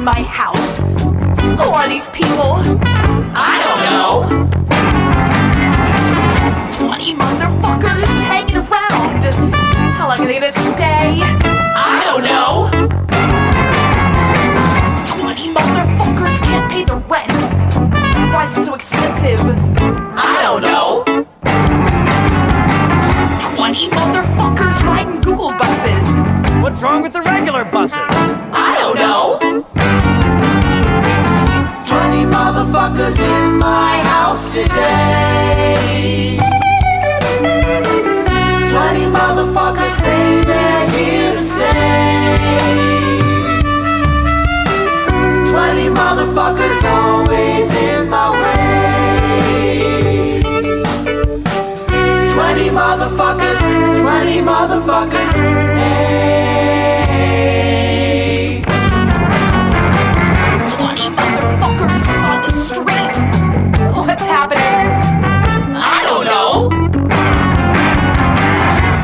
My house. Who are these people? I don't know. 20 motherfuckers hanging around. How long are they gonna stay? I don't know. 20 motherfuckers can't pay the rent. Why is it so expensive? I don't know. 20 motherfuckers riding Google buses. What's wrong with the regular buses? I don't know. 20 motherfuckers in my house today. 20 motherfuckers say they're here to stay. 20 motherfuckers always in my way. 20 motherfuckers, 20 motherfuckers, hey. 20 motherfuckers on the street. What's happening? I don't know.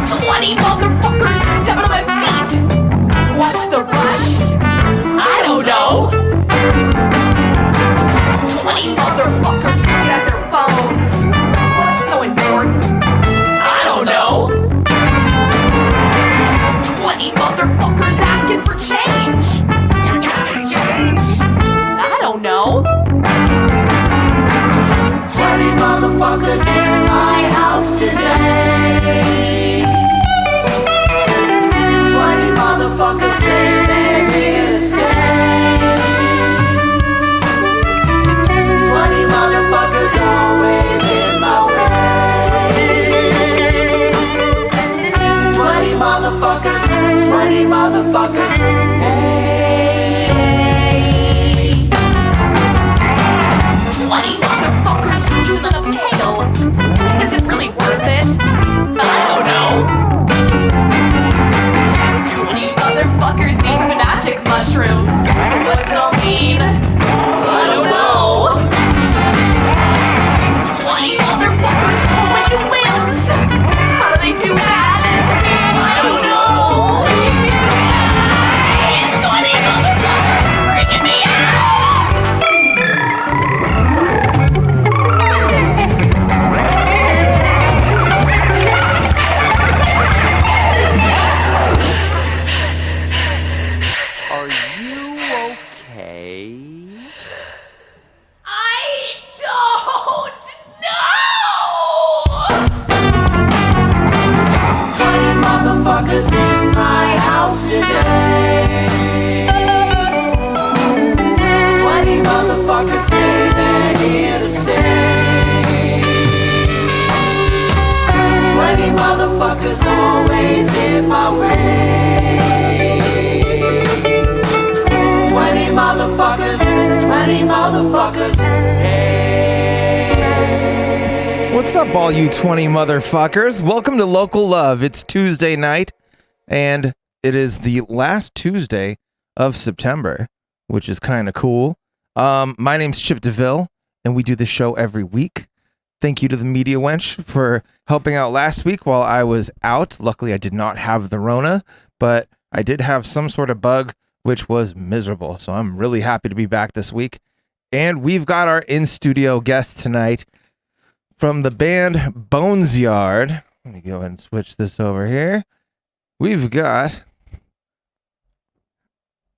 20 motherfuckers stepping on my feet. What's the rush? I don't know. 20 motherfuckers looking at their phones. What's so important? I don't know. 20 motherfuckers asking for change. You gotta change. I don't know. 20 motherfuckers in my house today. 20 motherfuckers say they're here to stay. 20 motherfuckers always in my way. 20 motherfuckers, 20 motherfuckers, hey. 20 motherfuckers choosing a kale. Is it really worth it? I don't know. 20 motherfuckers eating magic mushrooms. What's it all mean? I don't know. 20 motherfuckers pulling new limbs. How do they do that? I don't know. 20 motherfuckers freaking me out. Are you okay? I don't know. 20 motherfuckers in my house today. 20 motherfuckers say they're here to stay. 20 motherfuckers always in my way. 20 motherfuckers, 20 motherfuckers, hey. What's up, all you 20 motherfuckers? Welcome to Local Love. It's Tuesday night, and it is the last Tuesday of September, which is kind of cool. My name's Chip DeVille, and we do this show every week. Thank you to the Media Wench for helping out last week while I was out. Luckily, I did not have the Rona, but I did have some sort of bug, which was miserable. So I'm really happy to be back this week. And we've got our in-studio guest tonight from the band Bonesyard. Let me go ahead and switch this over here. We've got...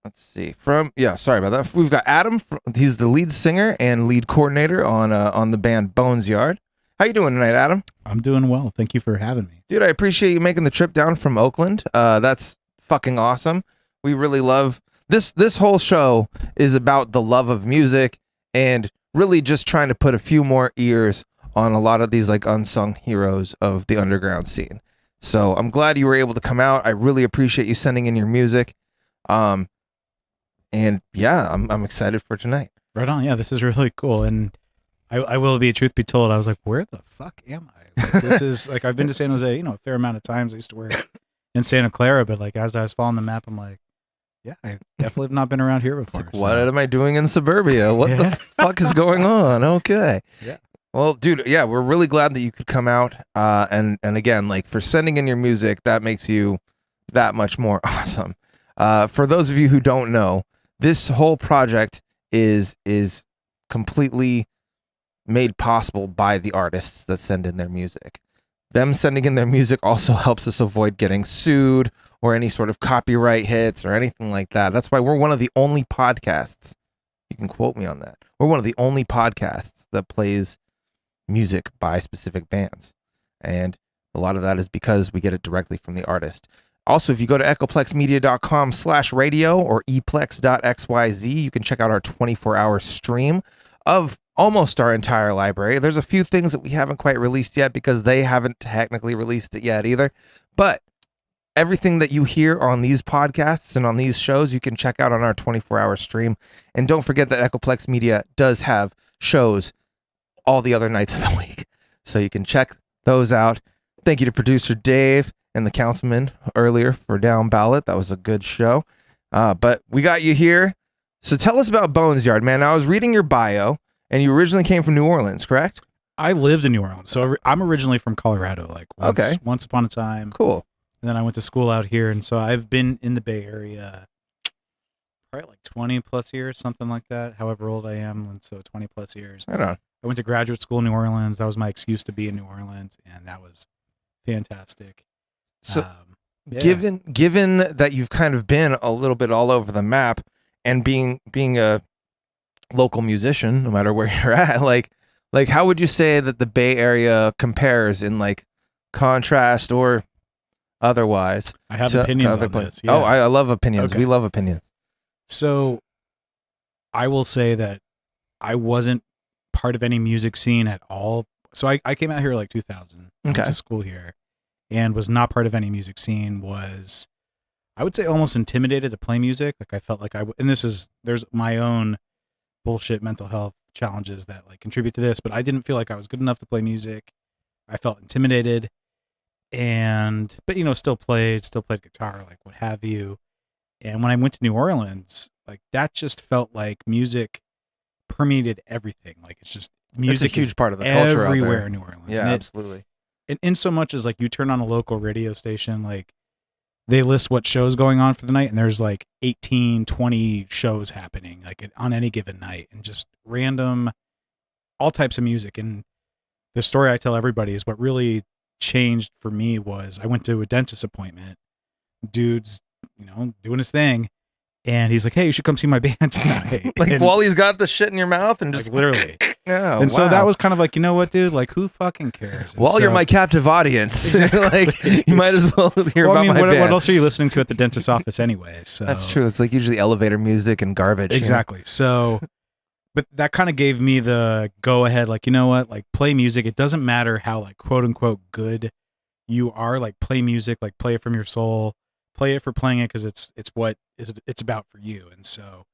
Let's see. Sorry about that. We've got Adam. He's the lead singer and lead coordinator on the band Bonesyard. How you doing tonight, Adam? I'm doing well. Thank you for having me. Dude, I appreciate you making the trip down from Oakland. That's fucking awesome. We really love this. This whole show is about the love of music and really just trying to put a few more ears on a lot of these like unsung heroes of the underground scene. So I'm glad you were able to come out. I really appreciate you sending in your music. And yeah, I'm excited for tonight. Right on. Yeah, this is really cool. And I will be, truth be told, I was like, where the fuck am I? Like, this is like, I've been to San Jose, a fair amount of times. I used to work in Santa Clara, but like as I was following the map, I'm like, Yeah, I definitely have not been around here before. Like, what am I doing in suburbia? What the fuck is going on? Okay. Yeah. Well, dude, yeah, we're really glad that you could come out. And again, like for sending in your music, that makes you that much more awesome. For those of you who don't know, this whole project is completely made possible by the artists that send in their music. Them sending in their music also helps us avoid getting sued or any sort of copyright hits or anything like that. That's why we're one of the only podcasts, you can quote me on that, we're one of the only podcasts that plays music by specific bands. And a lot of that is because we get it directly from the artist. Also, if you go to echoplexmedia.com/radio or eplex.xyz, you can check out our 24-hour stream of almost our entire library. There's a few things that we haven't quite released yet because they haven't technically released it yet either. But everything that you hear on these podcasts and on these shows, you can check out on our 24-hour stream. And don't forget that Echoplex Media does have shows all the other nights of the week. So you can check those out. Thank you to producer Dave and the councilman earlier for Down Ballot. That was a good show. But we got you here. So tell us about Bonesyard, man. I was reading your bio, and you originally came from New Orleans, correct? I lived in New Orleans. So I'm originally from Colorado, like once upon a time. Cool. And then I went to school out here. And so I've been in the Bay Area probably like 20 plus years, something like that, however old I am. And so 20 plus years. Right on. I went to graduate school in New Orleans. That was my excuse to be in New Orleans. And that was fantastic. So yeah. given that you've kind of been a little bit all over the map and being a local musician, no matter where you're at, like how would you say that the Bay Area compares in like contrast or otherwise? I have opinions on this. Yeah. Oh, I love opinions. Okay. We love opinions. So I will say that I wasn't part of any music scene at all. So I came out here like 2000. Went to school here and was not part of any music scene. Was, I would say, almost intimidated to play music. Like I felt like and there's my own bullshit mental health challenges that like contribute to this, but I didn't feel like I was good enough to play music. I felt intimidated but still played guitar, like what have you. And when I went to New Orleans, like that just felt like music permeated everything. Like it's just music. It's a huge part of the culture everywhere out there. in New Orleans. Yeah, absolutely. And in so much as like you turn on a local radio station, like they list what shows going on for the night, and there's like 18, 20 shows happening like on any given night, and just random, all types of music. And the story I tell everybody is what really changed for me was I went to a dentist appointment. Dude's, doing his thing. And he's like, "Hey, you should come see my band tonight." While he's got the shit in your mouth and just like, literally. Yeah. And so that was kind of like, you know what, dude? Like, who fucking cares? And you're my captive audience. Exactly. Like, you might as well hear about my band. What else are you listening to at the dentist's office anyway? So that's true. It's like usually elevator music and garbage. Exactly. So, but that kind of gave me the go ahead. Like, you know what? Like, play music. It doesn't matter how like quote unquote good you are. Like, play music. Like, play it from your soul. Play it for playing it because it's what it's about for you. And so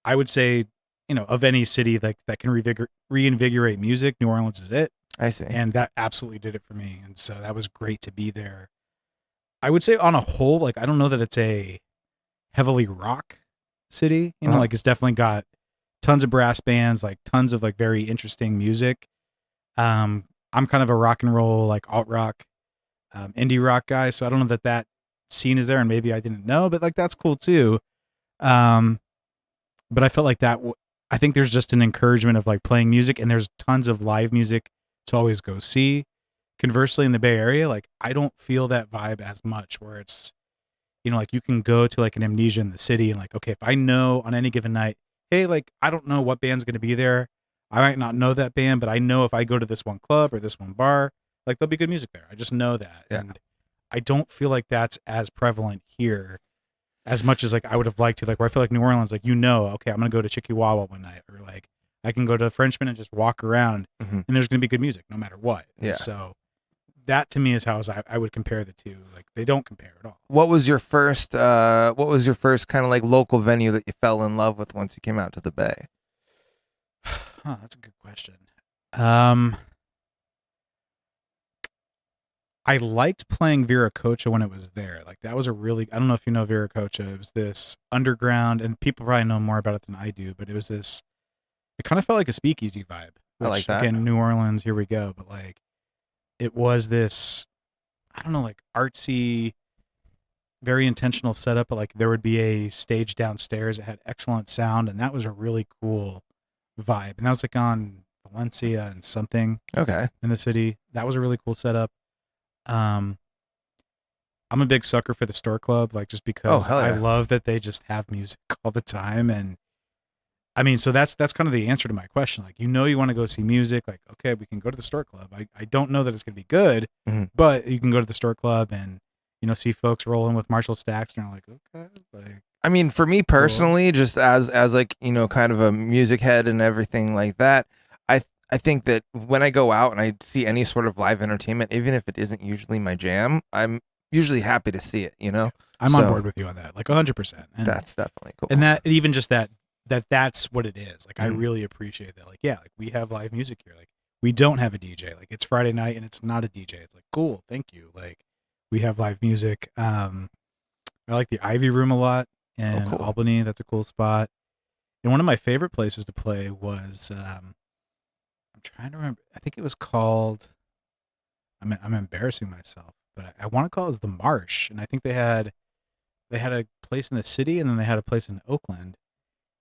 I would say, of any city that can reinvigorate music, New Orleans is it. I see. And that absolutely did it for me. And so that was great to be there. I would say on a whole, like, I don't know that it's a heavily rock city, like it's definitely got tons of brass bands, like tons of like very interesting music. I'm kind of a rock and roll, like alt rock, indie rock guy. So I don't know that scene is there, and maybe I didn't know, but like that's cool too. But I felt like that I think there's just an encouragement of like playing music, and there's tons of live music to always go see. Conversely, in the Bay Area, like I don't feel that vibe as much, where it's like you can go to like an Amnesia in the city and like, okay, if I know on any given night, hey, like I don't know what band's going to be there, I might not know that band, but I know if I go to this one club or this one bar, like there'll be good music there. I just know that. Yeah. And I don't feel like that's as prevalent here as much as like I would have liked to, like where I feel like New Orleans, like, okay, I'm going to go to Chihuahua one night, or like I can go to the Frenchman and just walk around and there's going to be good music no matter what. Yeah. So that to me is how I would compare the two. Like they don't compare at all. What was your first kind of like local venue that you fell in love with once you came out to the Bay? That's a good question. I liked playing Viracocha when it was there. Like that was I don't know if you know Viracocha. It was this underground, and people probably know more about it than I do, but it kind of felt like a speakeasy vibe. I like that. Again, New Orleans, here we go. But like, it was this, I don't know, like artsy, very intentional setup. But like there would be a stage downstairs that had excellent sound, and that was a really cool vibe. And that was like on Valencia and something. Okay. In the city. That was a really cool setup. I'm a big sucker for the Store Club, like just because I love that they just have music all the time. And I mean, so that's kind of the answer to my question. Like, you want to go see music, like, okay, we can go to the Store Club. I don't know that it's going to be good, but you can go to the Store Club and, see folks rolling with Marshall Stacks, and they're like, okay, like. I mean, for me personally, just as like, kind of a music head and everything like that, I think that when I go out and I see any sort of live entertainment, even if it isn't usually my jam, I'm usually happy to see it, I'm on board with you on that, like 100%. And that's definitely cool. And that, even just that's what it is. Like, I really appreciate that. Like, yeah, like we have live music here. Like, we don't have a DJ. Like, it's Friday night and it's not a DJ. It's like, cool, thank you. Like, we have live music. I like the Ivy Room a lot in Albany. That's a cool spot. And one of my favorite places to play was, I'm trying to remember. I think it was called. I'm embarrassing myself, but I want to call it the Marsh. And I think they had a place in the city, and then they had a place in Oakland.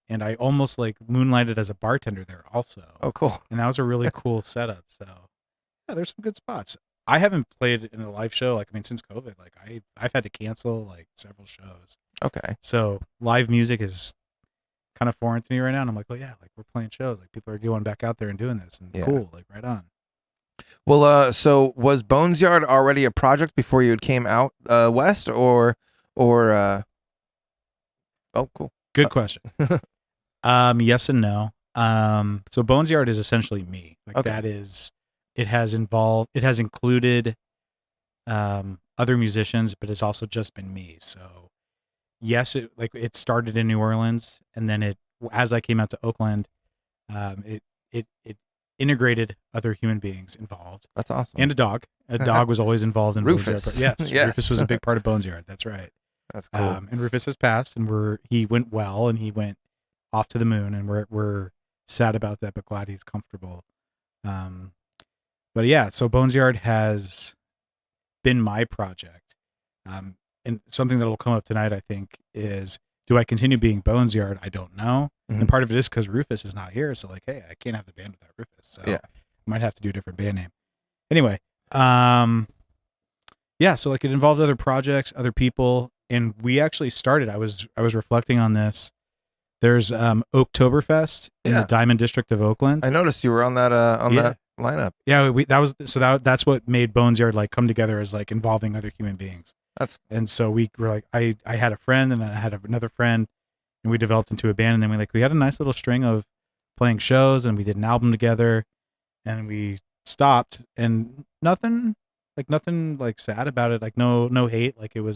And I almost like moonlighted as a bartender there also. Oh, cool! And that was a really cool setup. So yeah, there's some good spots. I haven't played in a live show since COVID. Like I've had to cancel like several shows. Okay. So live music is kind of foreign to me right now, and I'm like, well, yeah, like we're playing shows, like people are going back out there and doing this, and cool, like right on. Well, so was Bonesyard already a project before you came out west, or oh, cool, good question. Yes and no. So Bonesyard is essentially me. Like that is, it has included other musicians, but it's also just been me. So yes, it started in New Orleans, and then as I came out to Oakland, it integrated other human beings involved. That's awesome. And a dog. A dog was always involved in Rufus. Bonesyard. Yes, yes, Rufus was a big part of Bonesyard. That's right. That's cool. And Rufus has passed, and he went well, and he went off to the moon, and we're sad about that, but glad he's comfortable. But yeah, so Bonesyard has been my project. And something that will come up tonight, I think, is, do I continue being Bonesyard? I don't know. And part of it is because Rufus is not here. So like, hey, I can't have the band without Rufus. So I might have to do a different band name. Anyway, yeah, so like it involved other projects, other people, and we actually started. I was reflecting on this. There's Oktoberfest in the Diamond District of Oakland. I noticed you were on that that lineup. Yeah, that's what made Bonesyard like come together, as like involving other human beings. And so we were like, I had a friend, and then I had another friend, and we developed into a band, and then we had a nice little string of playing shows, and we did an album together, and we stopped, and nothing sad about it, like no hate, like I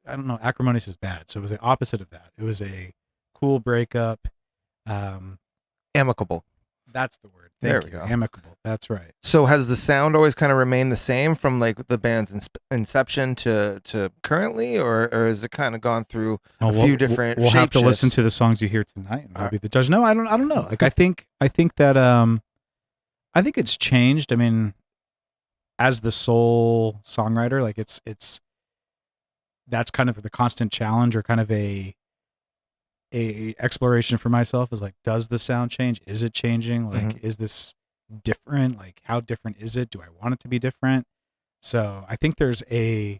don't know, acrimonious is bad, so it was the opposite of that. It was a cool breakup. Amicable. That's the word. There we go. Amicable. That's right. So has the sound always kind of remained the same from like the band's inception to currently, or has it kind of gone through a few different? We'll have to listen to the songs you hear tonight, and maybe the judge. No, I don't know. Like I think that I think it's changed. I mean, as the sole songwriter, like it's that's kind of the constant challenge, or kind of a exploration for myself, is like, does the sound change? Is it changing? Like, is this different? Like, how different is it? Do I want it to be different? So I think there's a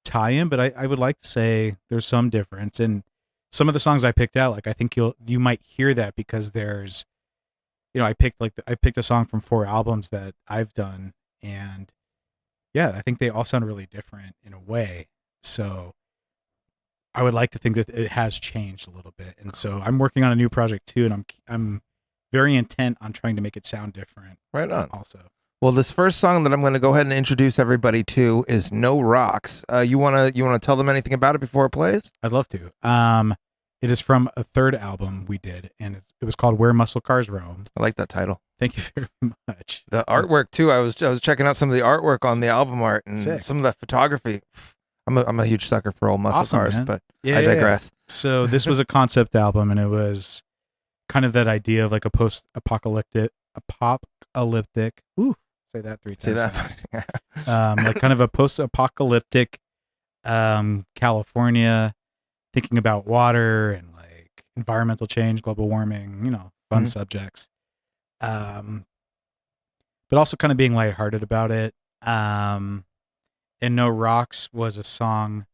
tie-in, but I would like to say there's some difference. And some of the songs I picked out, like, I think you might hear that because there's, I picked a song from 4 albums that I've done, and yeah, I think they all sound really different in a way. So I would like to think that it has changed a little bit. And so I'm working on a new project too, and I'm very intent on trying to make it sound different. Right on. Also. Well, this first song that I'm going to go ahead and introduce everybody to is No Rocks. You want to tell them anything about it before it plays? I'd love to. It is from a third album we did, and it was called Where Muscle Cars Roam. I like that title. Thank you very much. The artwork too. I was checking out some of the artwork on the album art and Sick. some of the photography. I'm a huge sucker for old muscle Awesome, cars, man. but Yeah, I digress. So this was a concept album, and it was kind of that idea of like a post-apocalyptic. Ooh, say that 3 times. See that? Like kind of a post-apocalyptic California, thinking about water and like environmental change, global warming, fun subjects. But also kind of being lighthearted about it. And No Rocks was a song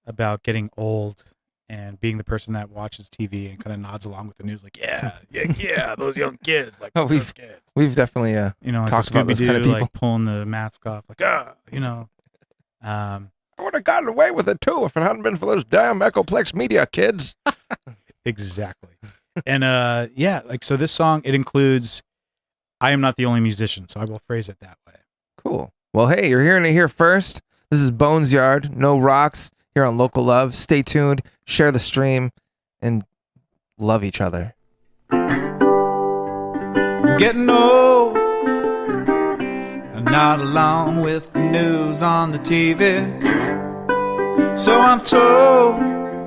about getting old and being the person that watches TV and kind of nods along with the news, like, yeah, those young kids, like those kids. We've definitely like talked about those kind of people, like pulling the mask off, like I would have gotten away with it too if it hadn't been for those damn Echoplex Media kids. Exactly. And so this song, it includes I am not the only musician, so I will phrase it that way. Cool. Well, hey, you're hearing it here first. This is Bonesyard, No Rocks, here on Local Love. Stay tuned, share the stream, and love each other. I'm getting old, I'm not along with the news on the TV. So I'm told,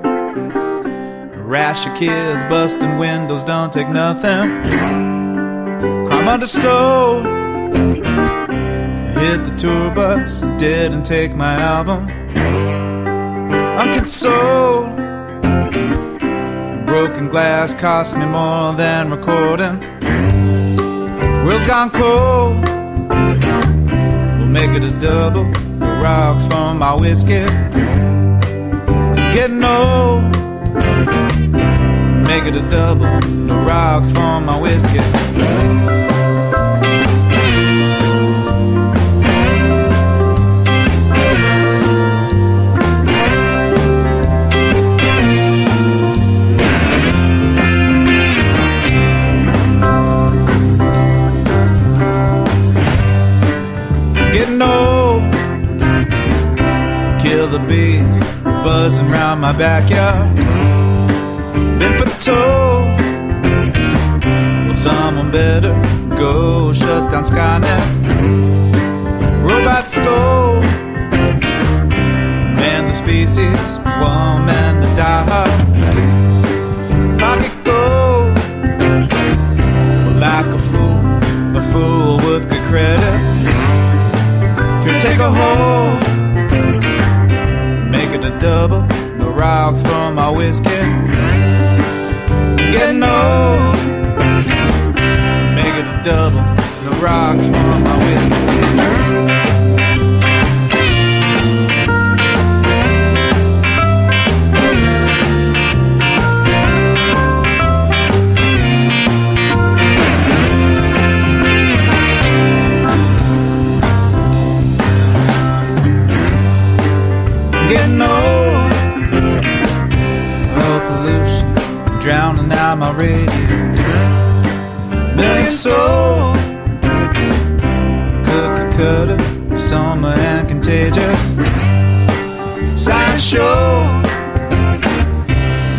a rash of kids busting windows don't take nothing. Crime undersold, hit the tour bus, didn't take my album. Unconsoled, broken glass cost me more than recording. World's gone cold, we'll make it a double. The rocks from my whiskey. Getting old, make it a double. The rocks from my whiskey. Getting old, kill the bees buzzing round my backyard. Been told, well, someone better go shut down Skynet. Robots scold, man the species, one man the diehard. Pocket gold, well, like a fool with good credit. Take a hold, make it a double. No rocks from my whiskey. Getting old, make it a double. No rocks from my whiskey. Getting old, oh pollution, drowning out my radio. Million soul, cookie cutter, summer and contagious. Science show,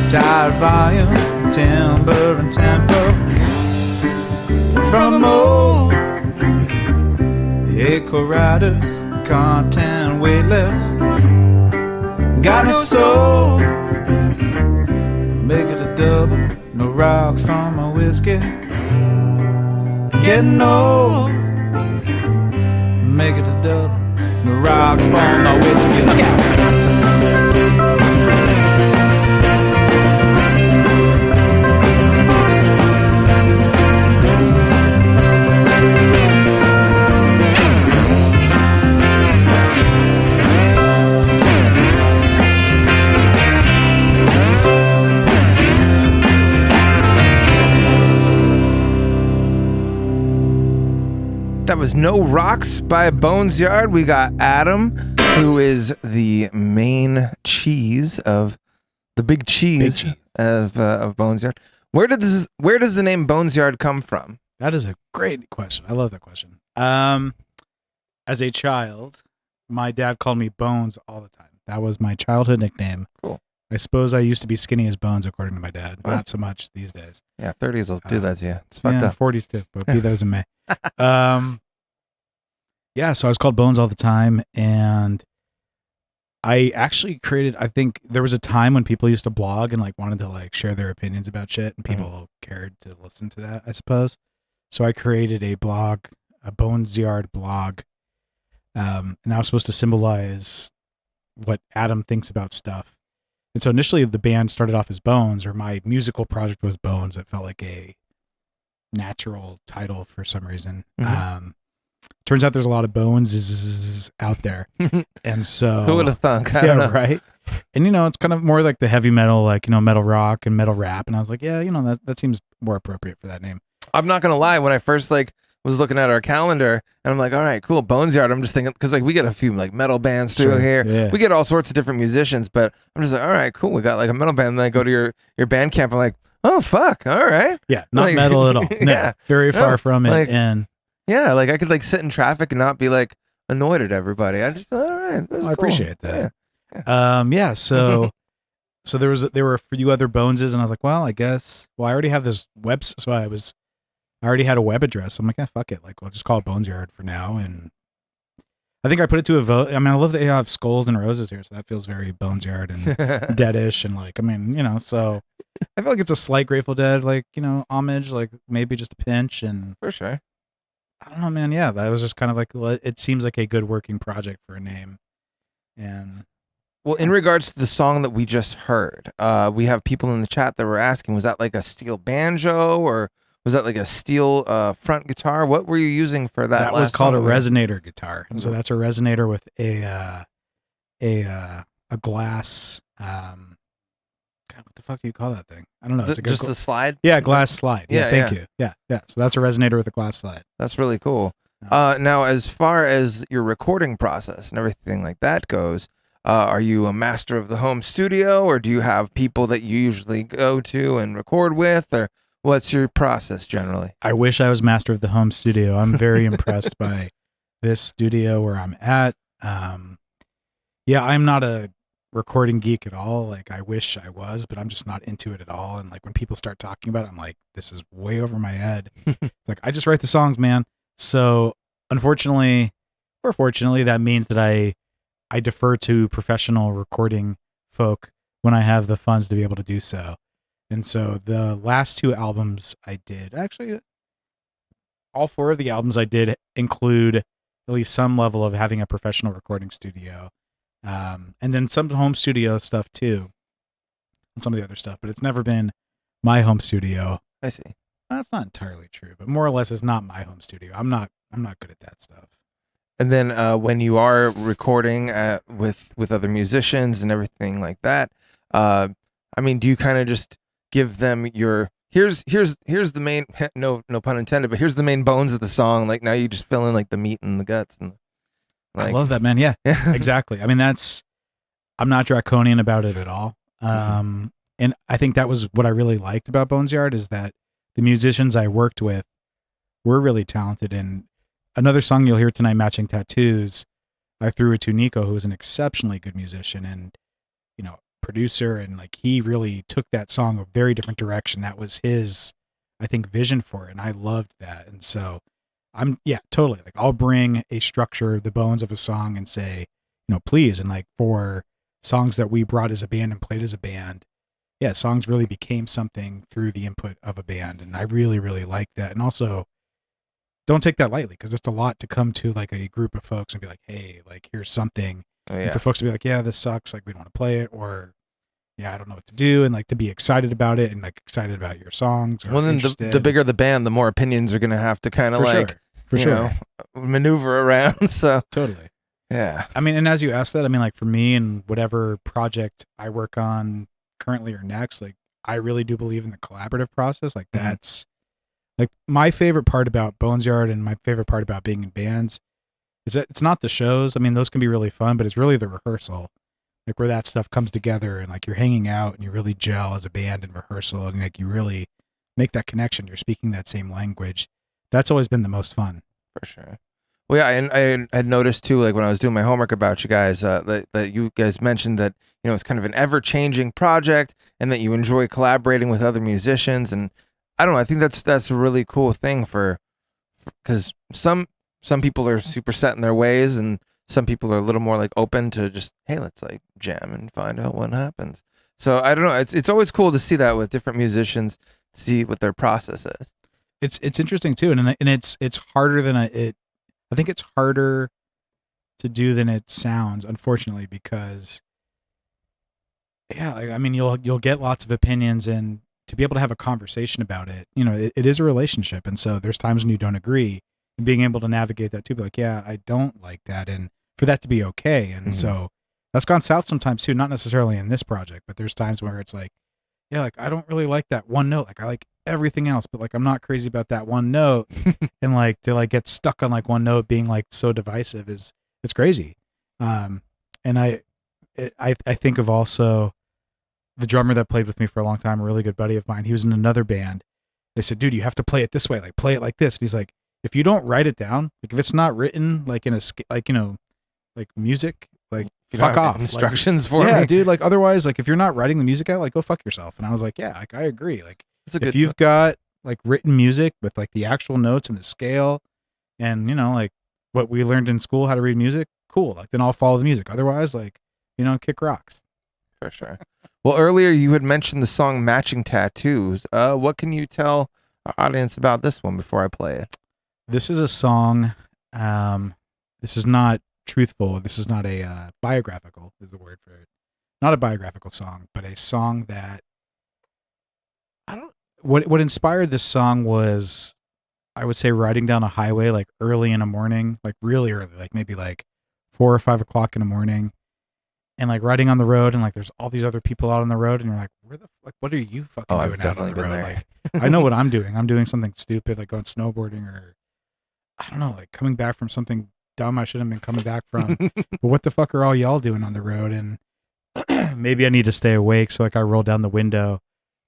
tired volume, timber and tempo. From old, echo riders, content weightless. Got no soul, make it a double. No rocks from my whiskey. Getting old, make it a double. No rocks from my whiskey. Look out! That was No Rocks by Bonesyard. We got Adam, who is the main cheese of the big cheese, of Bonesyard. Where does the name Bonesyard come from? That is a great question. I love that question. As a child, my dad called me Bones all the time. That was my childhood nickname. Cool. I suppose I used to be skinny as bones, according to my dad. Not so much these days. Yeah, 30s will do that to you. It's fucked up. 40s too, but be those in May. Yeah, so I was called Bones all the time, and I actually created, I think there was a time when people used to blog and like wanted to like share their opinions about shit, and people cared to listen to that, I suppose. So I created a blog, a Bonesyard blog, and that was supposed to symbolize what Adam thinks about stuff. And so initially the band started off as Bones, or my musical project was Bones. It felt like a natural title for some reason. Turns out there's a lot of Bones out there. And so who would have thunk? I don't know. Right. And it's kind of more like the heavy metal, like, metal rock and metal rap. And I was like, yeah, that seems more appropriate for that name. I'm not gonna lie, when I first like was looking at our calendar and I'm like, all right, cool, Bonesyard. I'm just thinking, because like we get a few like metal bands through here. Yeah. We get all sorts of different musicians, but I'm just like, all right, cool, we got like a metal band. And then I go to your band camp, I'm like, oh fuck, all right. Yeah, not like, metal at all. No, yeah, very far from it. Like, and yeah, like I could like sit in traffic and not be like annoyed at everybody. I just feel, all right, this is I cool. appreciate that. Yeah. So there were a few other Boneses, and I was like, well, I guess, I already have this website, so I already had a web address. I'm like, fuck it. Like, we'll just call it Bonesyard for now. And I think I put it to a vote. I mean, I love that you have skulls and roses here, so that feels very Bonesyard and deadish. And like, I mean, so I feel like it's a slight Grateful Dead, like, homage, like maybe just a pinch. And For sure. I don't know, man. Yeah, that was just kind of like, it seems like a good working project for a name. And well, in regards to the song that we just heard, we have people in the chat that were asking, was that like a steel banjo or was that like a steel front guitar? What were you using for that? That was called a resonator guitar. And so that's a resonator with a glass. God, what the fuck do you call that thing? I don't know. It's Just the slide? Yeah, glass slide. Yeah, thank you. Yeah. So that's a resonator with a glass slide. That's really cool. Now, as far as your recording process and everything like that goes, are you a master of the home studio, or do you have people that you usually go to and record with, or what's your process generally? I wish I was master of the home studio. I'm very impressed by this studio where I'm at. Yeah, I'm not a recording geek at all. Like, I wish I was, but I'm just not into it at all. And like when people start talking about it, I'm like, this is way over my head. It's like, I just write the songs, man. So unfortunately or fortunately, that means that I defer to professional recording folk when I have the funds to be able to do so. And so the last two albums I did, actually all four of the albums I did include at least some level of having a professional recording studio. And then some home studio stuff too, and some of the other stuff, but it's never been my home studio. I see. That's not entirely true, but more or less it's not my home studio. I'm not good at that stuff. And then when you are recording with other musicians and everything like that, I mean, do you kind of just give them your here's the main no pun intended, but here's the main bones of the song. Like now you just fill in like the meat and the guts and. Like, I love that, man. Yeah, exactly. I mean, I'm not draconian about it at all. And I think that was what I really liked about Bonesyard, is that the musicians I worked with were really talented. And another song you'll hear tonight, Matching Tattoos, I threw it to Nico, who was an exceptionally good musician and, producer. And like, he really took that song a very different direction. That was his, I think, vision for it. And I loved that. And so totally. Like, I'll bring a structure, the bones of a song, and say, please. And like, for songs that we brought as a band and played as a band, yeah, songs really became something through the input of a band. And I really, really like that. And also, don't take that lightly, because it's a lot to come to like a group of folks and be like, hey, like, here's something. Oh, yeah. And for folks to be like, yeah, this sucks, like, we don't want to play it, or yeah, I don't know what to do, and like to be excited about it and like excited about your songs. Well, then the bigger the band, the more opinions are going to have to kind of for sure maneuver around. So totally. Yeah. I mean, and as you asked that, I mean, like for me and whatever project I work on currently or next, like I really do believe in the collaborative process. Like that's like my favorite part about Bonesyard and my favorite part about being in bands is that it's not the shows. I mean, those can be really fun, but it's really the rehearsal. Like where that stuff comes together and like you're hanging out and you really gel as a band in rehearsal and like you really make that connection. You're speaking that same language. That's always been the most fun. For sure. Well, yeah, and I had noticed too, like when I was doing my homework about you guys, that you guys mentioned that it's kind of an ever-changing project, and that you enjoy collaborating with other musicians, and I don't know, I think that's a really cool thing because some people are super set in their ways, and some people are a little more like open to just, hey, let's like jam and find out what happens. So I don't know, it's always cool to see that with different musicians, see what their process is. It's interesting too, and it's harder than I think it's harder to do than it sounds, unfortunately, because I mean, you'll get lots of opinions, and to be able to have a conversation about it, it is a relationship, and so there's times when you don't agree, and being able to navigate that too, be like, yeah, I don't like that, and for that to be okay, and so that's gone south sometimes too, not necessarily in this project, but there's times where it's like, yeah, like I don't really like that one note, like I like everything else, but like I'm not crazy about that one note, and like to like get stuck on like one note being like so divisive it's crazy. And I think of also the drummer that played with me for a long time, a really good buddy of mine. He was in another band. They said, dude, you have to play it this way, like play it like this. And he's like, if you don't write it down, like if it's not written like in a like like music, like fuck off. Instructions like, for me, me, dude. Like otherwise, like if you're not writing the music out, like go fuck yourself. And I was like, yeah, like I agree. Like if you've got like written music with like the actual notes and the scale, and like what we learned in school, how to read music, cool. Like then I'll follow the music. Otherwise, like kick rocks. For sure. Well, earlier you had mentioned the song "Matching Tattoos." What can you tell our audience about this one before I play it? This is a song. This is not truthful. This is not a biographical. Is the word for it? Not a biographical song, but a song that What inspired this song was, I would say, riding down a highway like early in the morning, like really early, like maybe like 4 or 5 o'clock in the morning, and like riding on the road, and like there's all these other people out on the road, and you're like, what are you fucking doing out on the road? Like, I know what I'm doing. I'm doing something stupid, like going snowboarding, or I don't know, like coming back from something dumb I shouldn't have been coming back from. But what the fuck are all y'all doing on the road? And maybe I need to stay awake, so like I roll down the window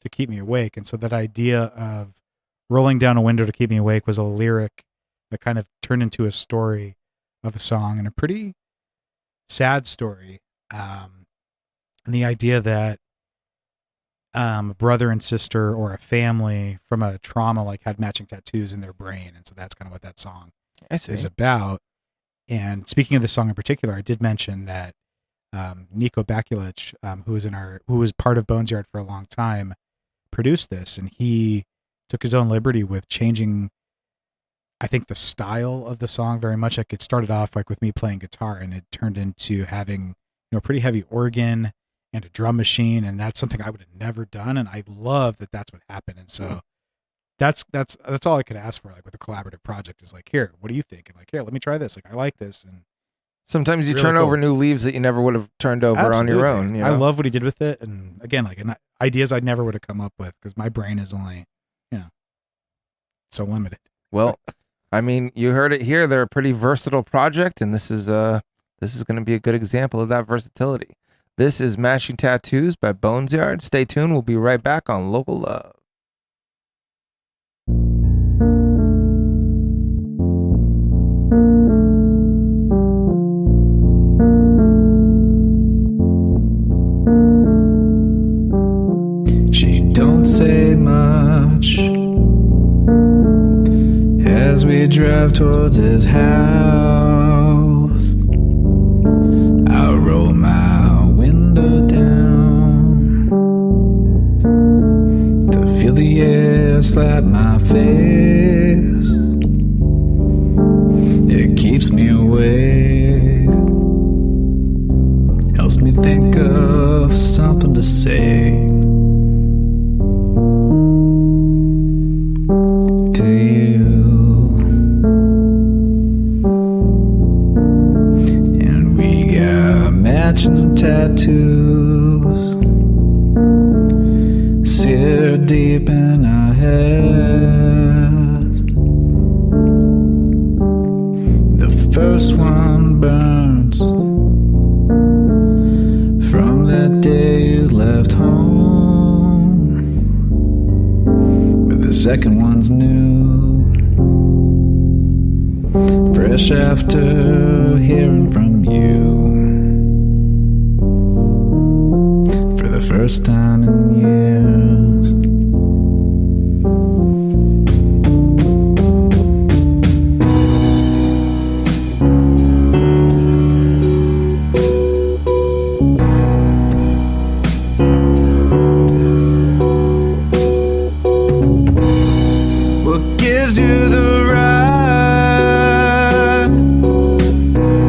to keep me awake. And so that idea of rolling down a window to keep me awake was a lyric that kind of turned into a story of a song, and a pretty sad story. And the idea that a brother and sister or a family from a trauma like had matching tattoos in their brain. And so that's kind of what that song is about. And speaking of this song in particular, I did mention that Nico Bakulich, who was part of Bonesyard for a long time, produced this, and he took his own liberty with changing, I think, the style of the song very much. Like it started off like with me playing guitar, and it turned into having pretty heavy organ and a drum machine, and that's something I would have never done, and I love that that's what happened. And so that's all I could ask for, like with a collaborative project, is like, here, what do you think? And like, here, let me try this. Like I like this. And sometimes you turn over new leaves that you never would have turned over on your own. I love what he did with it, and again, like ideas I never would have come up with because my brain is only so limited. Well, I mean, you heard it here. They're a pretty versatile project, and this is going to be a good example of that versatility. This is Matching Tattoos by Bonesyard. Stay tuned. We'll be right back on Local Love. She don't say much as we drive towards his house. I roll my window down to feel the air slap my face. It keeps me awake, helps me think of something to say to you. And we got matching tattoos seared deep in our heads. The first one burns from that day you left home, but the second one's new. fresh after hearing from you for the first time in years. What gives you the right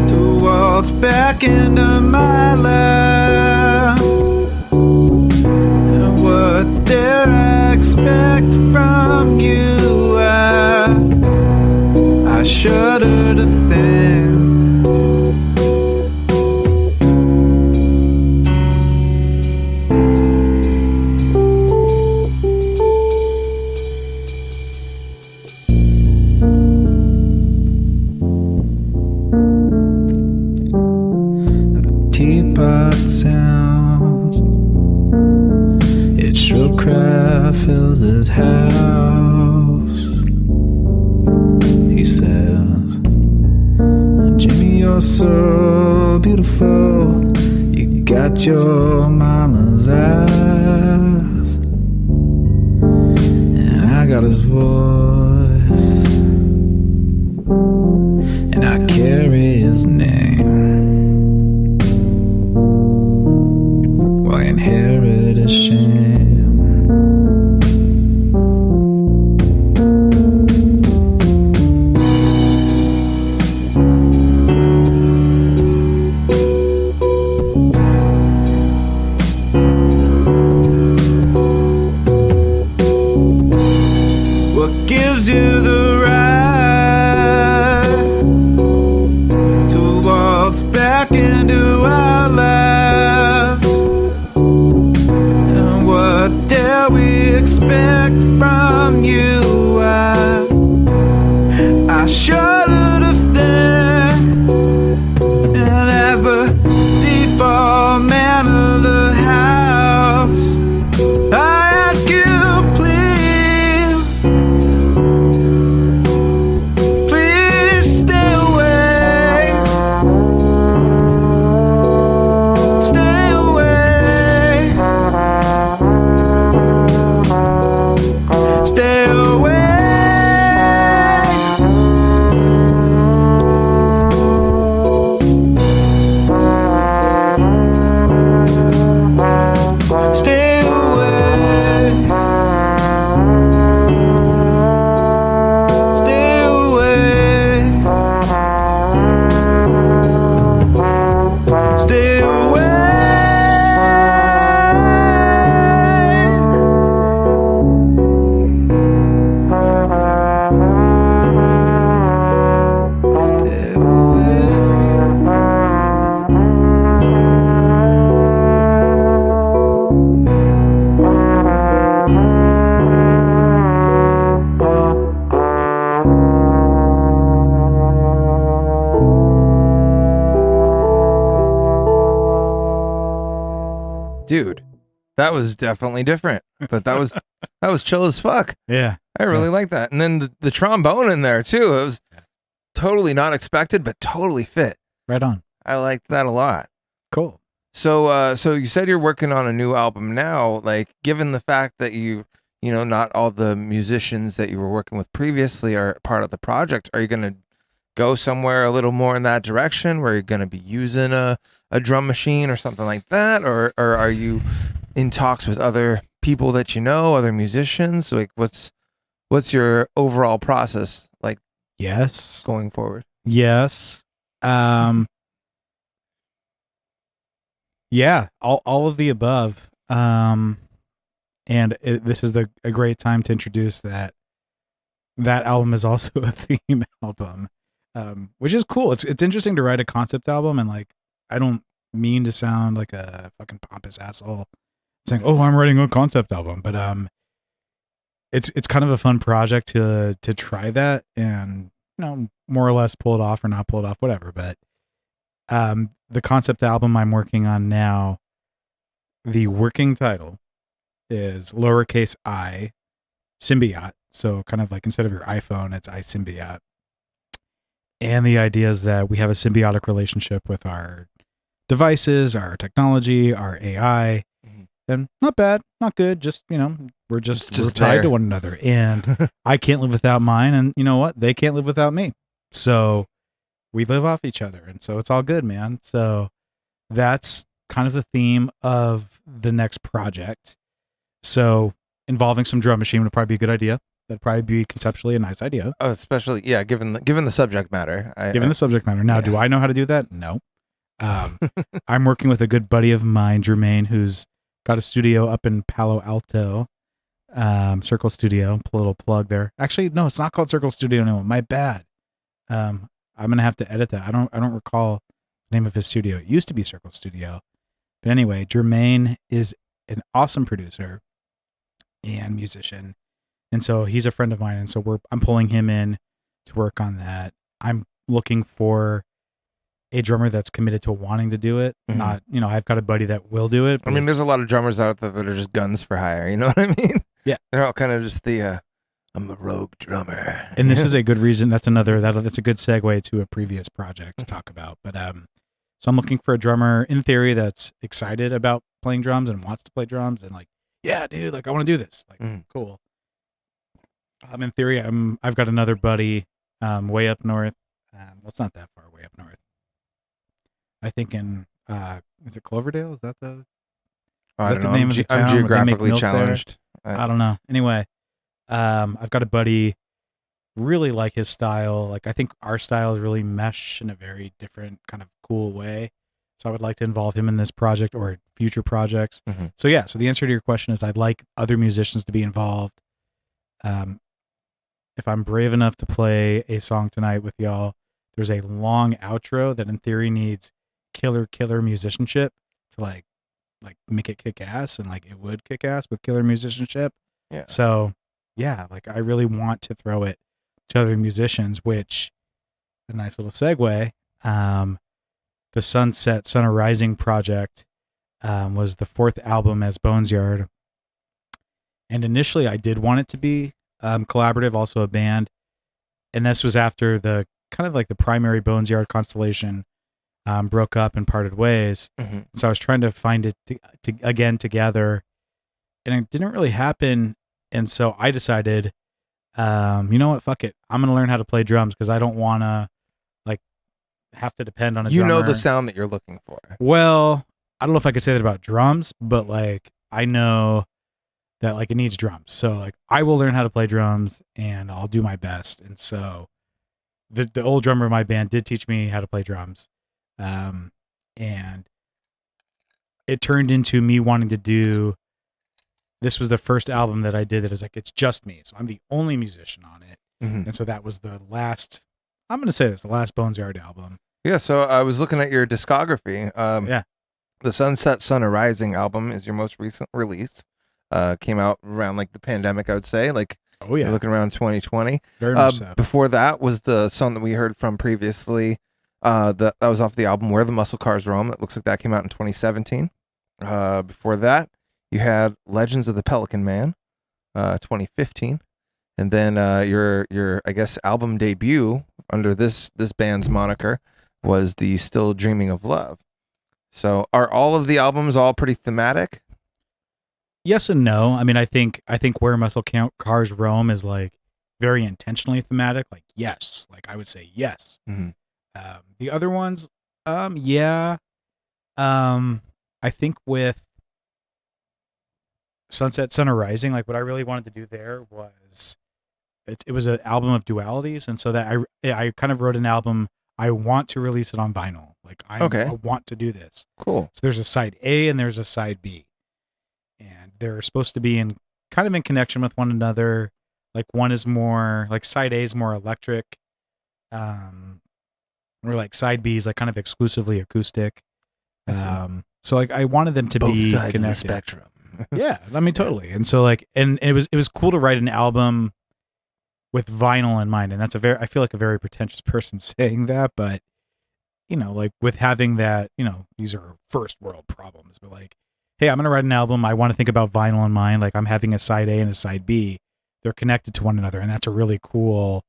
to waltz back into my life? And what dare I expect from you? I shudder to think teapot sounds. Its shrill cry fills his house. He says, Jimmy, you're so beautiful. You got your mama's eyes, and I got his voice, and I carry his name. I inherit a shame. What gives you the right to waltz back into our lives? What dare we expect from you? I shudder to think, and as the default man of the house, I ask you, please stay away. Stay away. Stay away. Stay away. Stay away. Stay away. Stay away. Dude, that was definitely different, but that was chill as fuck. Yeah. I really like that. And then the trombone in there too. It was totally not expected, but totally fit. Right on. I liked that a lot. Cool. So you said you're working on a new album now. Like, given the fact that not all the musicians that you were working with previously are part of the project, are you going to go somewhere a little more in that direction where you're going to be using a drum machine or something like that? Or are you in talks with other people that you know, other musicians? Like, what's your overall process like? Yes. Going forward. Yes. Yeah, all of the above. And this is a great time to introduce that album is also a theme album, which is cool. It's interesting to write a concept album, and like, I don't mean to sound like a fucking pompous asshole saying, "Oh, I'm writing a concept album," but it's kind of a fun project to try that and more or less pull it off or not pull it off, whatever. But the concept album I'm working on now, the working title is lowercase I Symbiote. So kind of like instead of your iPhone, it's iSymbiot. And the idea is that we have a symbiotic relationship with our devices, our technology, our AI. And not bad, not good. Just, we're we're tied to one another. And I can't live without mine. And you know what? They can't live without me. So we live off each other. And so it's all good, man. So that's kind of the theme of the next project. So involving some drum machine would probably be a good idea. That'd probably be conceptually a nice idea. Oh, especially, yeah, given the subject matter. The subject matter. Now, do I know how to do that? No. I'm working with a good buddy of mine, Jermaine, who's got a studio up in Palo Alto, Circle Studio. A little plug there. Actually, no, it's not called Circle Studio anymore. My bad. I'm gonna have to edit that. I don't recall the name of his studio. It used to be Circle Studio, but anyway, Jermaine is an awesome producer and musician, and so he's a friend of mine, and so I'm pulling him in to work on that. I'm looking for a drummer that's committed to wanting to do it. Not, I've got a buddy that will do it. I mean, there's a lot of drummers out there that are just guns for hire. You know what I mean? Yeah. They're all kind of just I'm a rogue drummer. And this is a good reason. That's a good segue to a previous project to talk about. But, so I'm looking for a drummer in theory that's excited about playing drums and wants to play drums and like, yeah, dude, like I want to do this. Like, cool. In theory, I've got another buddy, way up north. Well, it's not that far way up north. I think in is it Cloverdale? Is that the name of the town? I'm geographically challenged. I don't know. Anyway, I've got a buddy, really like his style. Like I think our styles really mesh in a very different kind of cool way. So I would like to involve him in this project or future projects. So yeah. So the answer to your question is I'd like other musicians to be involved. If I'm brave enough to play a song tonight with y'all, there's a long outro that in theory needs killer musicianship to like make it kick ass, and like it would kick ass with killer musicianship. Yeah. So yeah, like I really want to throw it to other musicians, which a nice little segue. The Sunset Sun Rising project was the 4th album as Bonesyard. And initially I did want it to be collaborative, also a band. And this was after the kind of like the primary Bonesyard constellation broke up and parted ways. So I was trying to find it again together, and it didn't really happen. And so I decided, you know what, fuck it. I'm going to learn how to play drums because I don't want to like have to depend on a drummer. You know the sound that you're looking for. Well, I don't know if I could say that about drums, but like I know that like it needs drums. So like I will learn how to play drums and I'll do my best. And so the old drummer of my band did teach me how to play drums. And it turned into me wanting to do, this was the first album that I did that is like, it's just me. So I'm the only musician on it. And so that was the last, I'm going to say this, the last Bonesyard album. Yeah. So I was looking at your discography. Yeah. The Sunset Sun Rising album is your most recent release. Came out around like the pandemic, I would say. Like, oh yeah, looking around 2020. Very much so. Before that was the song that we heard from previously. That was off the album Where the Muscle Cars Roam. That looks like that came out in 2017. Before that, you had Legends of the Pelican Man, 2015, and then your I guess album debut under this band's moniker was the Still Dreaming of Love. So are all of the albums all pretty thematic? Yes and no. I mean, I think Where Muscle Cars Roam is like very intentionally thematic. Like yes, like I would say yes. The other ones, yeah. I think with Sunset Sun Rising, like what I really wanted to do there was it was an album of dualities, and so that I kind of wrote an album. I want to release it on vinyl. Like I want to do this. Cool. So there's a side A and there's a side B, and they're supposed to be in connection with one another. Like one is more like side A is more electric, or like side B is like kind of exclusively acoustic. So like I wanted them to both be sides connected. of the spectrum. Yeah, I mean totally. And so like, and it was cool to write an album with vinyl in mind. And that's I feel like a very pretentious person saying that, but you know, like with having that, you know, these are first world problems, but like, hey, I'm going to write an album. I want to think about vinyl in mind. Like I'm having a side A and a side B. They're connected to one another. And that's a really cool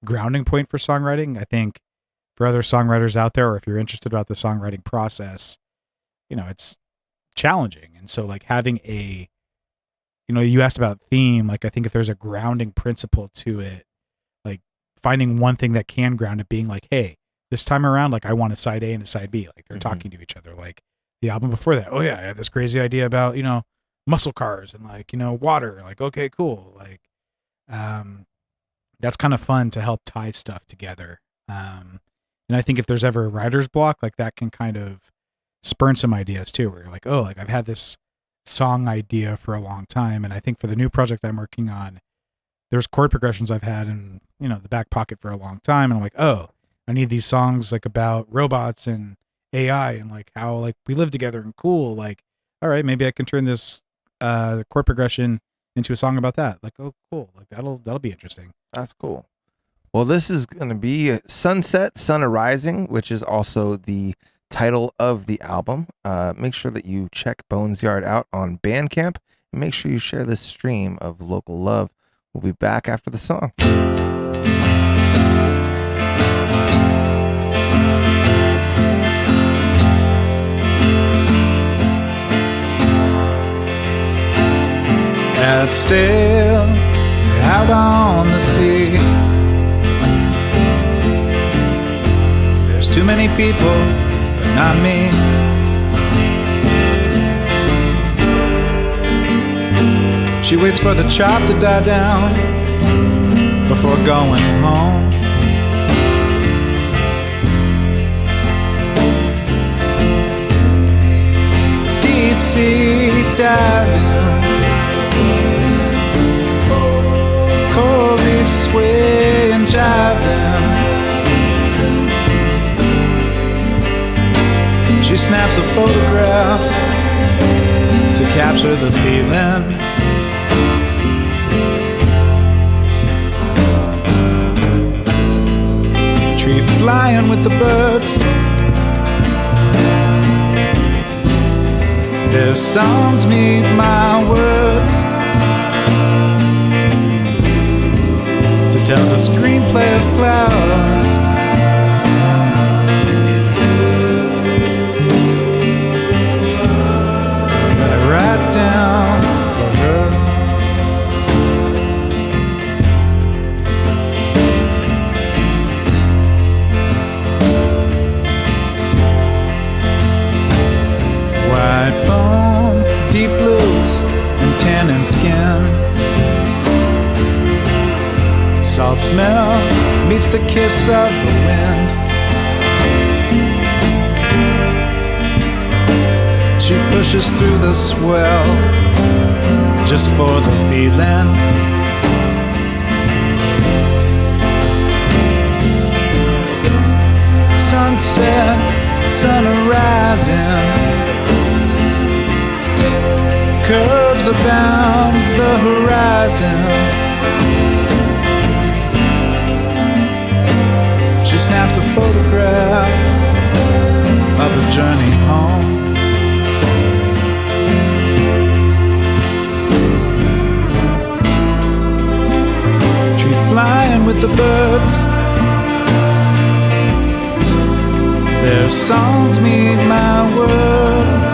grounding point for songwriting. I think for other songwriters out there, or if you're interested about the songwriting process, it's challenging. And so like having a, you asked about theme, like I think if there's a grounding principle to it, like finding one thing that can ground it, being like, hey, this time around, like I want a side A and a side B, like they're talking to each other. Like the album before that, oh yeah, I have this crazy idea about, muscle cars and like, water, like, okay, cool. Like, that's kind of fun to help tie stuff together. And I think if there's ever a writer's block, like that can kind of spurn some ideas too, where you're like, oh, like I've had this song idea for a long time. And I think for the new project I'm working on, there's chord progressions I've had in, the back pocket for a long time. And I'm like, oh, I need these songs like about robots and AI and like how like we live together and cool. Like, all right, maybe I can turn this chord progression into a song about that. Like, oh, cool. Like that'll be interesting. That's cool. Well, this is going to be Sunset, Sun Arising, which is also the title of the album. Make sure that you check Bonesyard out on Bandcamp, and make sure you share this stream of Local Love. We'll be back after the song. At sail out on the sea. There's too many people, but not me. She waits for the chop to die down before going home. Deep sea diving, coral reefs sway and jiving. She snaps a photograph to capture the feeling. Tree flying with the birds. Their songs meet my words. To tell the screenplay of clouds. That I write down for her. White foam, deep blues, and tannin skin. Salt smell meets the kiss of the wind. She pushes through the swell just for the feeling. Sunset, sun arising, curves abound the horizon. She snaps a photograph of the journey home. Tree flying with the birds. Their songs meet my words.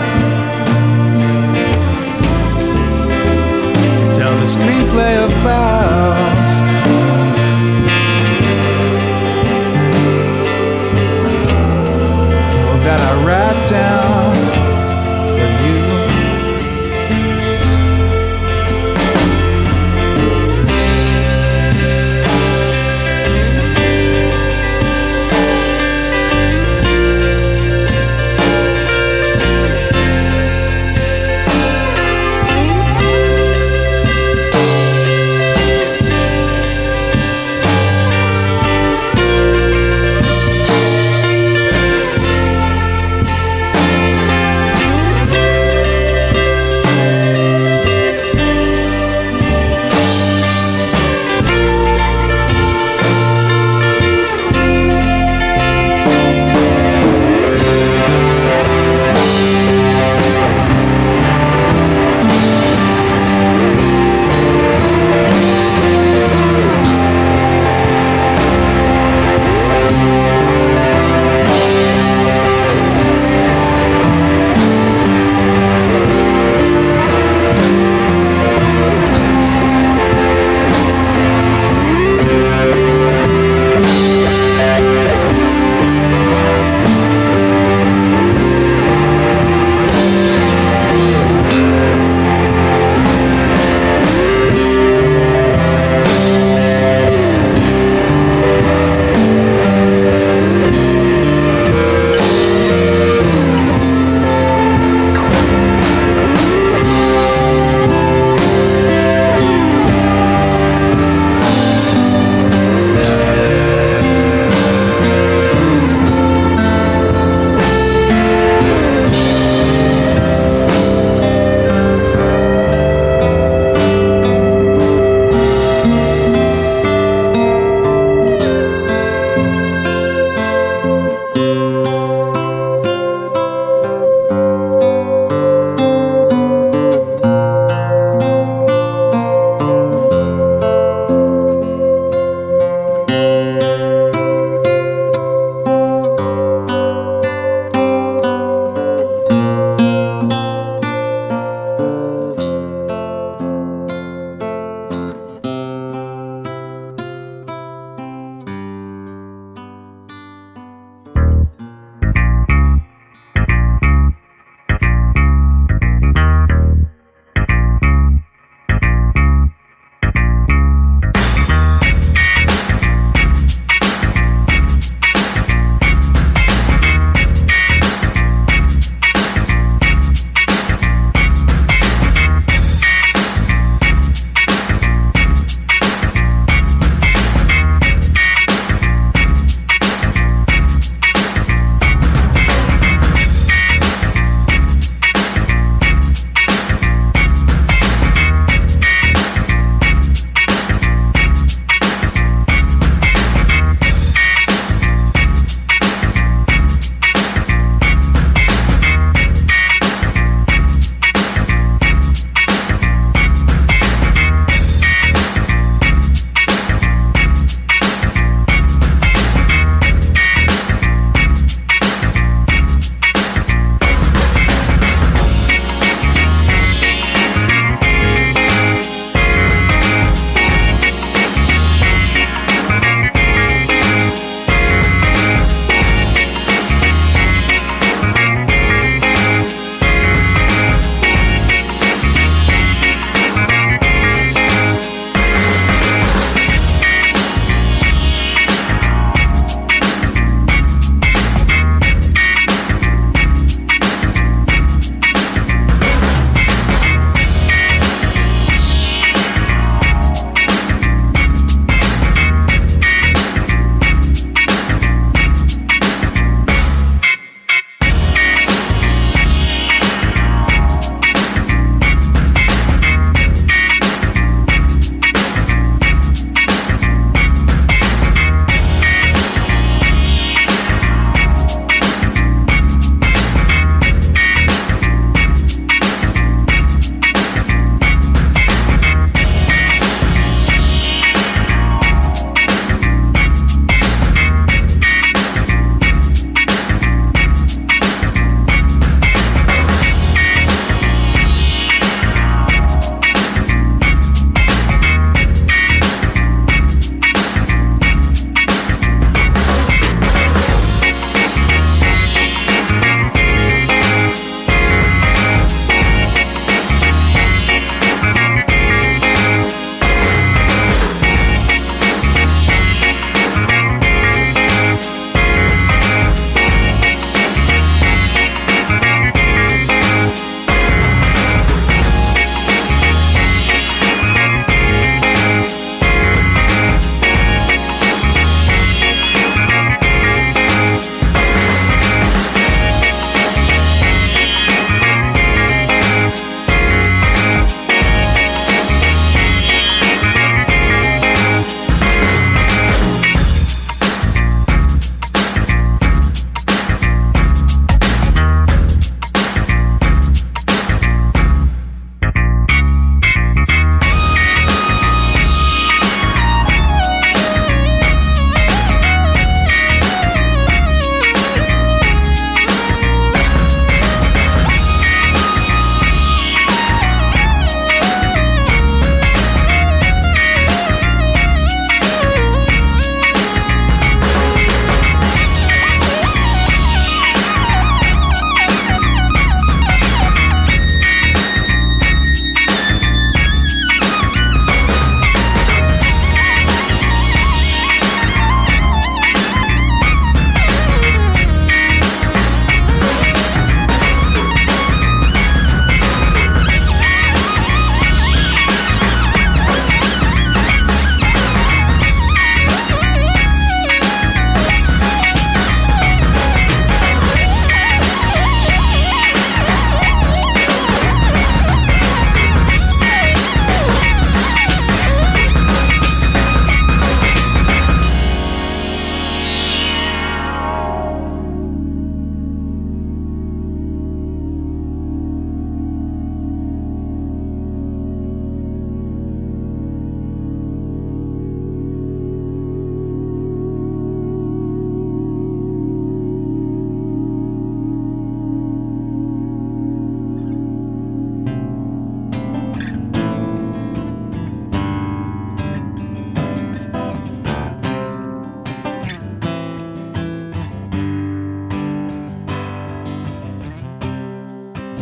To tell the screenplay of clouds. That I write down for you.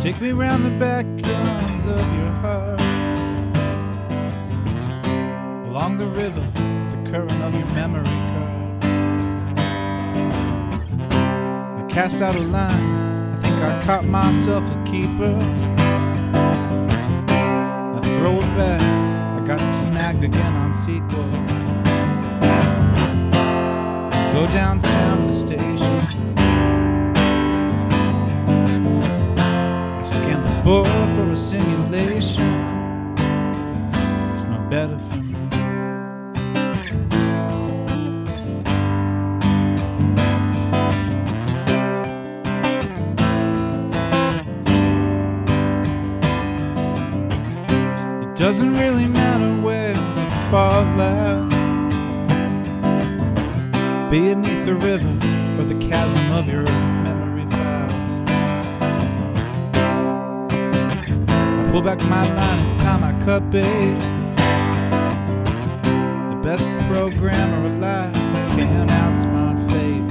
Take me round the back corners of your heart, along the river with the current of your memory card. I cast out a line, I think I caught myself a keeper. I throw it back, I got snagged again on sequel. Go downtown to the station, I scan the board for a simulation. There's no better for me. It doesn't really matter where you fall out, beneath the river or the chasm of your memory files. I pull back my line, it's time I cut bait. The best programmer alive can't outsmart fate.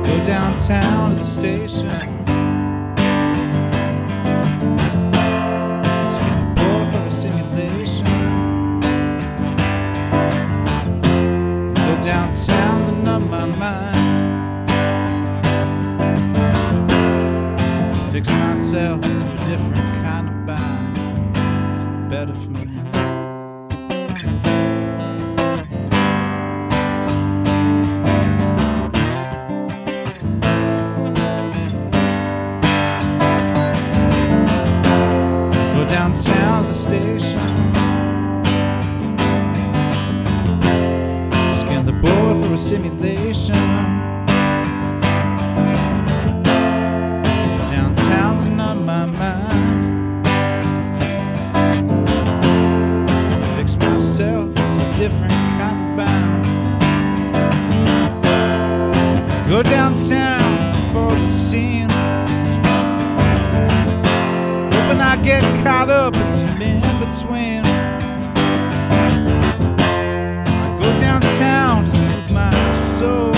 Go downtown to the station, scan the board for a simulation. Downtown to numb my mind, fix myself to a different kind of bind. It's no better for me. Go downtown to the station, the board for a simulation. Downtown to numb my mind, fix myself to a different kind of bound. Go downtown for the scene, hoping I get caught up in some in-between. Downtown to soothe my soul,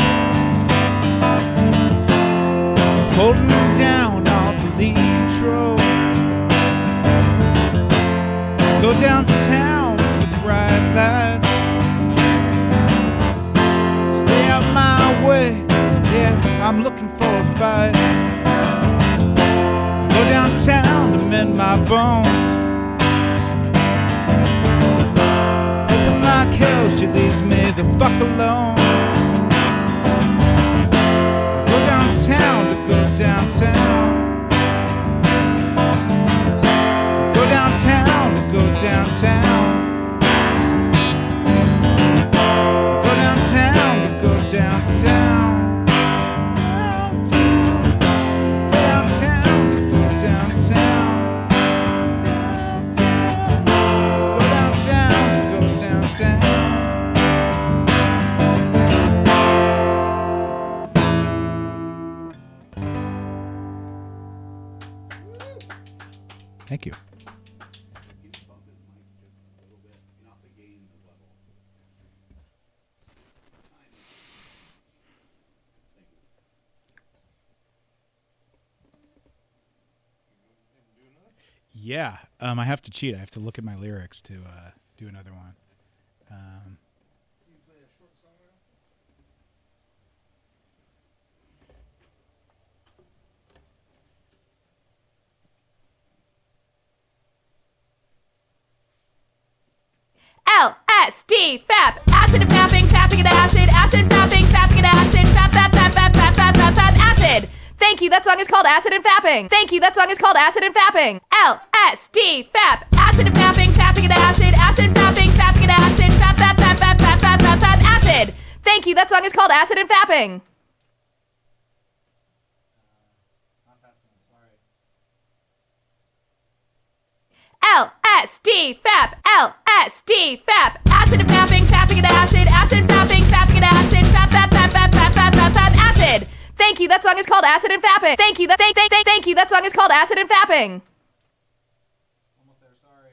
holding me down off the lead control. Go downtown with the bright lights, stay out my way, yeah, I'm looking for a fight. Go downtown to mend my bones, like hell she leaves me the fuck alone. Go downtown to go downtown, go downtown to go downtown, go downtown to go downtown, go downtown to go downtown. Thank you. Yeah, I have to cheat. I have to look at my lyrics to do another one. LSD, fap, acid and fapping, fapping and acid, acid, fapping, fapping and acid, fap, fap, fap, fap, fap, fap, fap, fap, acid. Thank you, that song is called Acid and Fapping. Thank you, that song is called Acid and Fapping. LSD, fap, acid and fapping, fapping and acid, acid, fapping, fapping and acid, fap, fap, fap, fap, fap, fap, fap, fap, acid. Thank you, that song is called Acid and Fapping. LSD, fap, LSD, fap, acid and fapping, fapping and acid, acid, fapping, fapping and acid, fap, fap, fap, fap, fap, fap, fap, fap, acid. Thank you, that song is called Acid and Fapping. Thank you, thank you, that song is called Acid and Fapping. Almost there, sorry.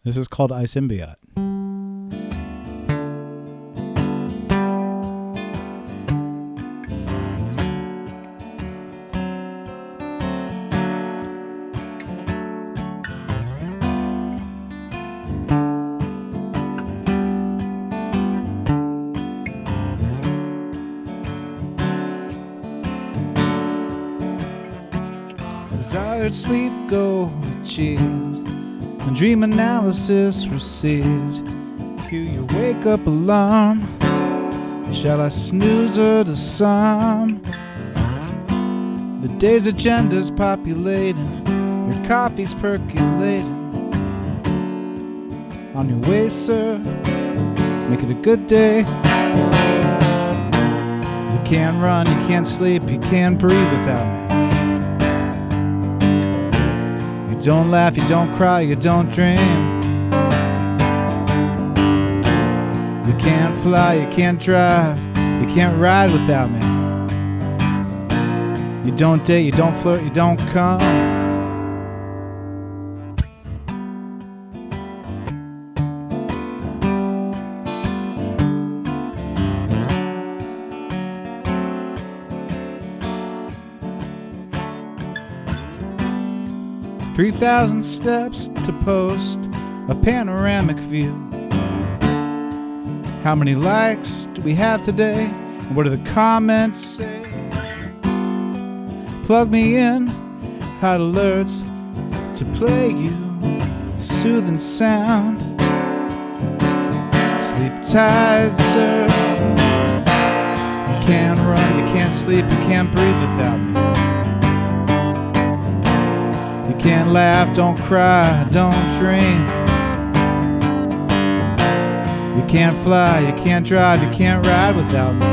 This is called iSymbiot. Desired sleep go with chills, and dream analysis received. Cue your wake up alarm. Shall I snooze or to some? The day's agenda's populating, your coffee's percolating. On your way, sir, make it a good day. You can't run, you can't sleep, you can't breathe without me. You don't laugh, you don't cry, you don't dream. You can't fly, you can't drive, you can't ride without me. You don't date, you don't flirt, you don't come. 3,000 steps to post a panoramic view. How many likes do we have today? And what do the comments say? Plug me in, hot alerts to play you soothing sound. Sleep tight, sir. You can't run, you can't sleep, you can't breathe without me. You can't laugh, don't cry, don't dream. You can't fly, you can't drive, you can't ride without me.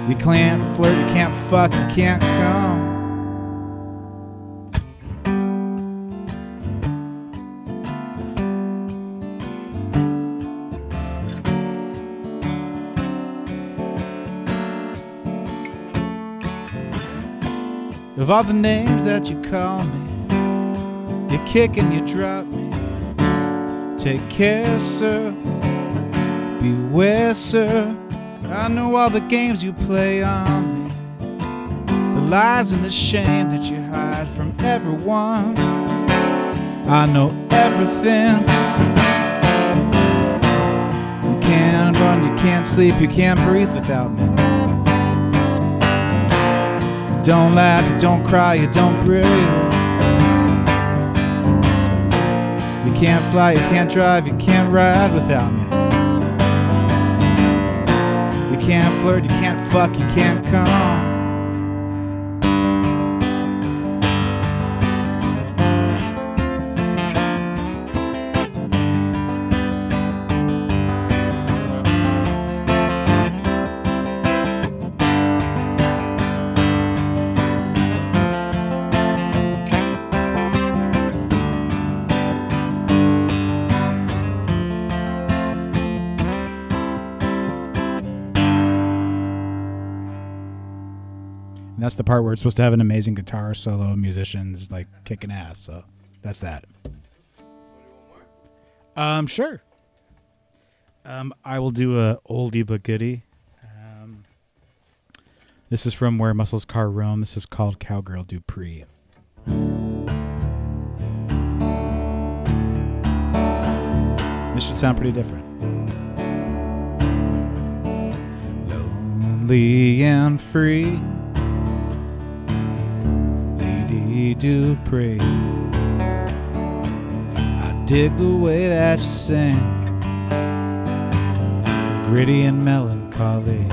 You can't flirt, you can't fuck, you can't come. Of all the names that you call me, you kick and you drop me. Take care, sir. Beware, sir. I know all the games you play on me, the lies and the shame that you hide from everyone. I know everything. You can't run, you can't sleep, you can't breathe without me. You don't laugh, you don't cry, you don't breathe. You can't fly, you can't drive, you can't ride without me. You can't flirt, you can't fuck, you can't come. And that's the part where it's supposed to have an amazing guitar solo and musicians like kicking ass. So that's that. Sure. I will do a oldie but goodie. This is from Where Muscles Car Roam. This is called Cowgirl Dupree. This should sound pretty different. Lonely and free, Lady Dupree. I dig the way that you sing, gritty and melancholy.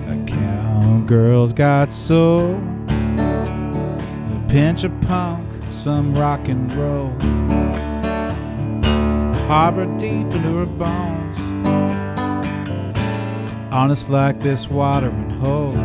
A cowgirl's got soul, a pinch of punk, some rock and roll, harbor deep into her bones, honest like this watering hole.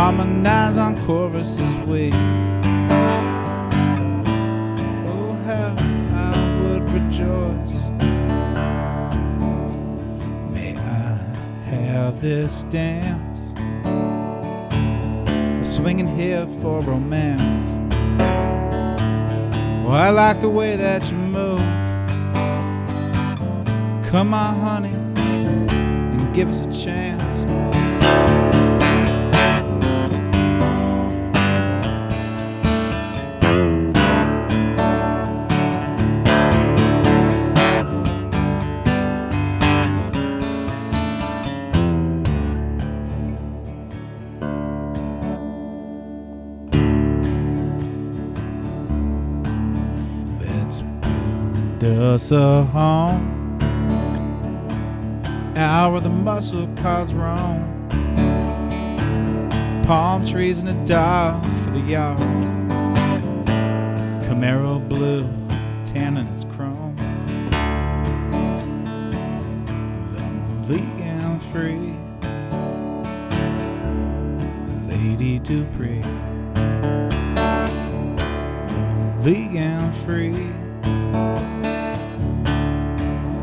harmonize on choruses we. Oh, how I would rejoice. May I have this dance, a swinging here for romance. Oh, I like the way that you move. Come on, honey, and give us a chance. Let's build us a home out where the muscle cars roam. Palm trees in the dark for the yard. Camaro blue, tanning its chrome. Lonely and free, Lady Dupree. Lonely and free,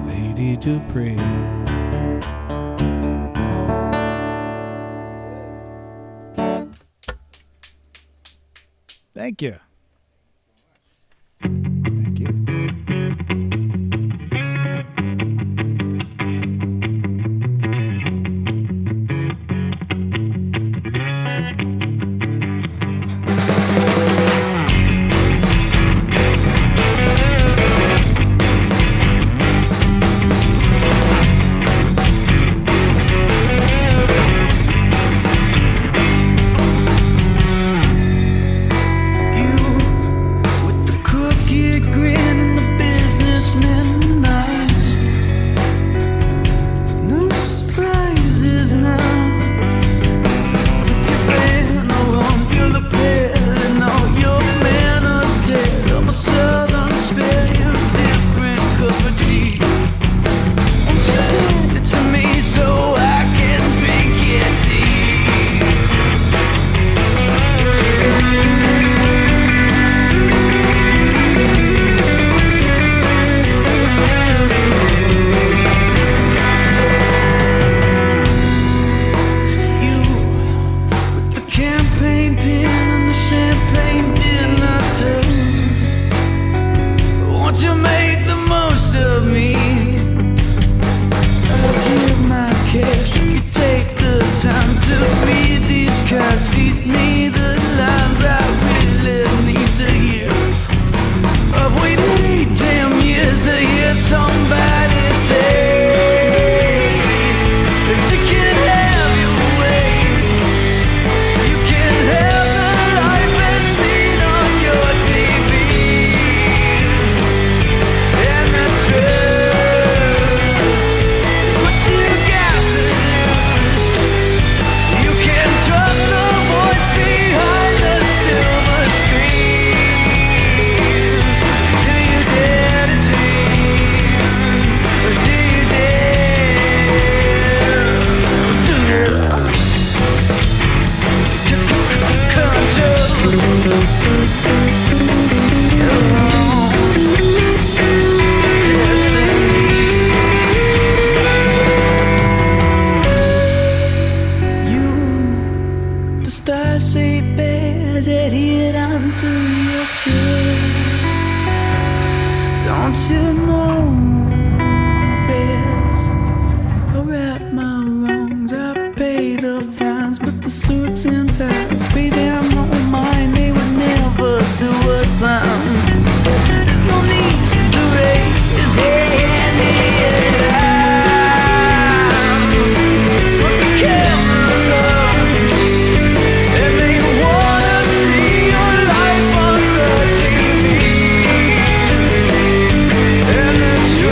Lady Dupree. Thank you. Thank you. And the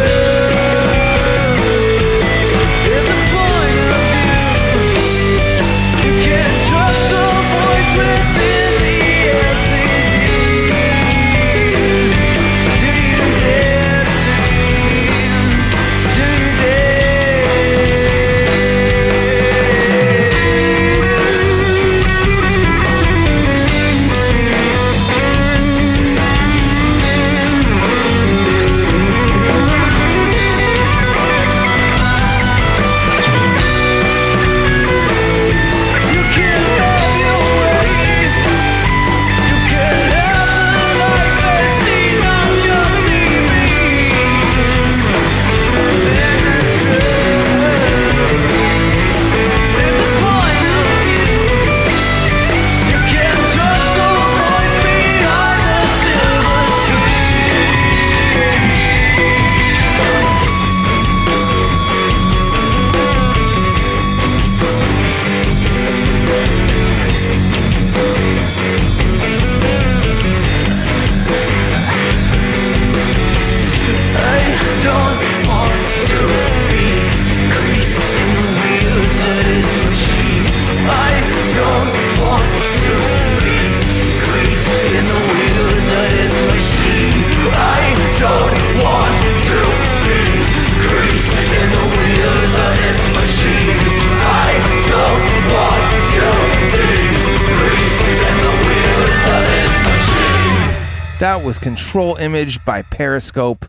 That was Control Image by Periscope.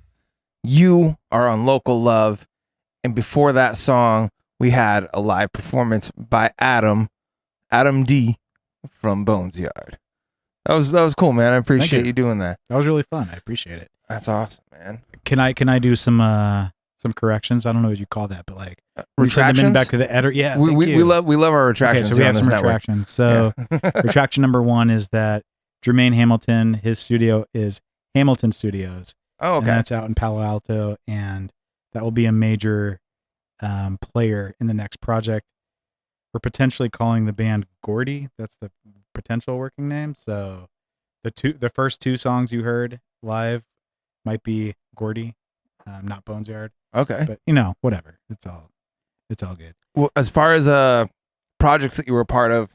You are on Local Love. And before that song, we had a live performance by Adam D from Bonesyard. That was cool, man. I appreciate you doing that. That was really fun. I appreciate it. That's awesome, man. Can I do some corrections? I don't know what you call that, but like retractions back to the editor. Yeah, we love our retractions. Okay, so we have some retractions. So retraction number 1 is that Jermaine Hamilton, his studio is Hamilton Studios. Oh, okay. And that's out in Palo Alto, and that will be a major player in the next project. We're potentially calling the band Gordy. That's the potential working name. So the first 2 songs you heard live might be Gordy, not Bonesyard. Okay. But whatever. It's all good. Well, as far as projects that you were a part of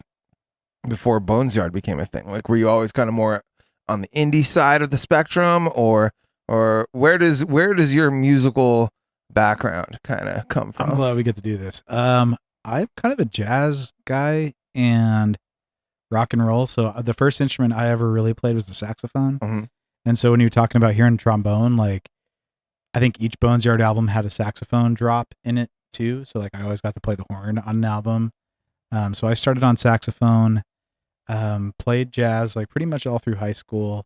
before Bonesyard became a thing, like were you always kind of more on the indie side of the spectrum, or where does your musical background kind of come from? I'm glad we get to do this. I'm kind of a jazz guy and rock and roll. So the first instrument I ever really played was the saxophone. Mm-hmm. And so when you're talking about hearing trombone, like I think each Bonesyard album had a saxophone drop in it too. So like I always got to play the horn on an album. So I started on saxophone, played jazz like pretty much all through high school,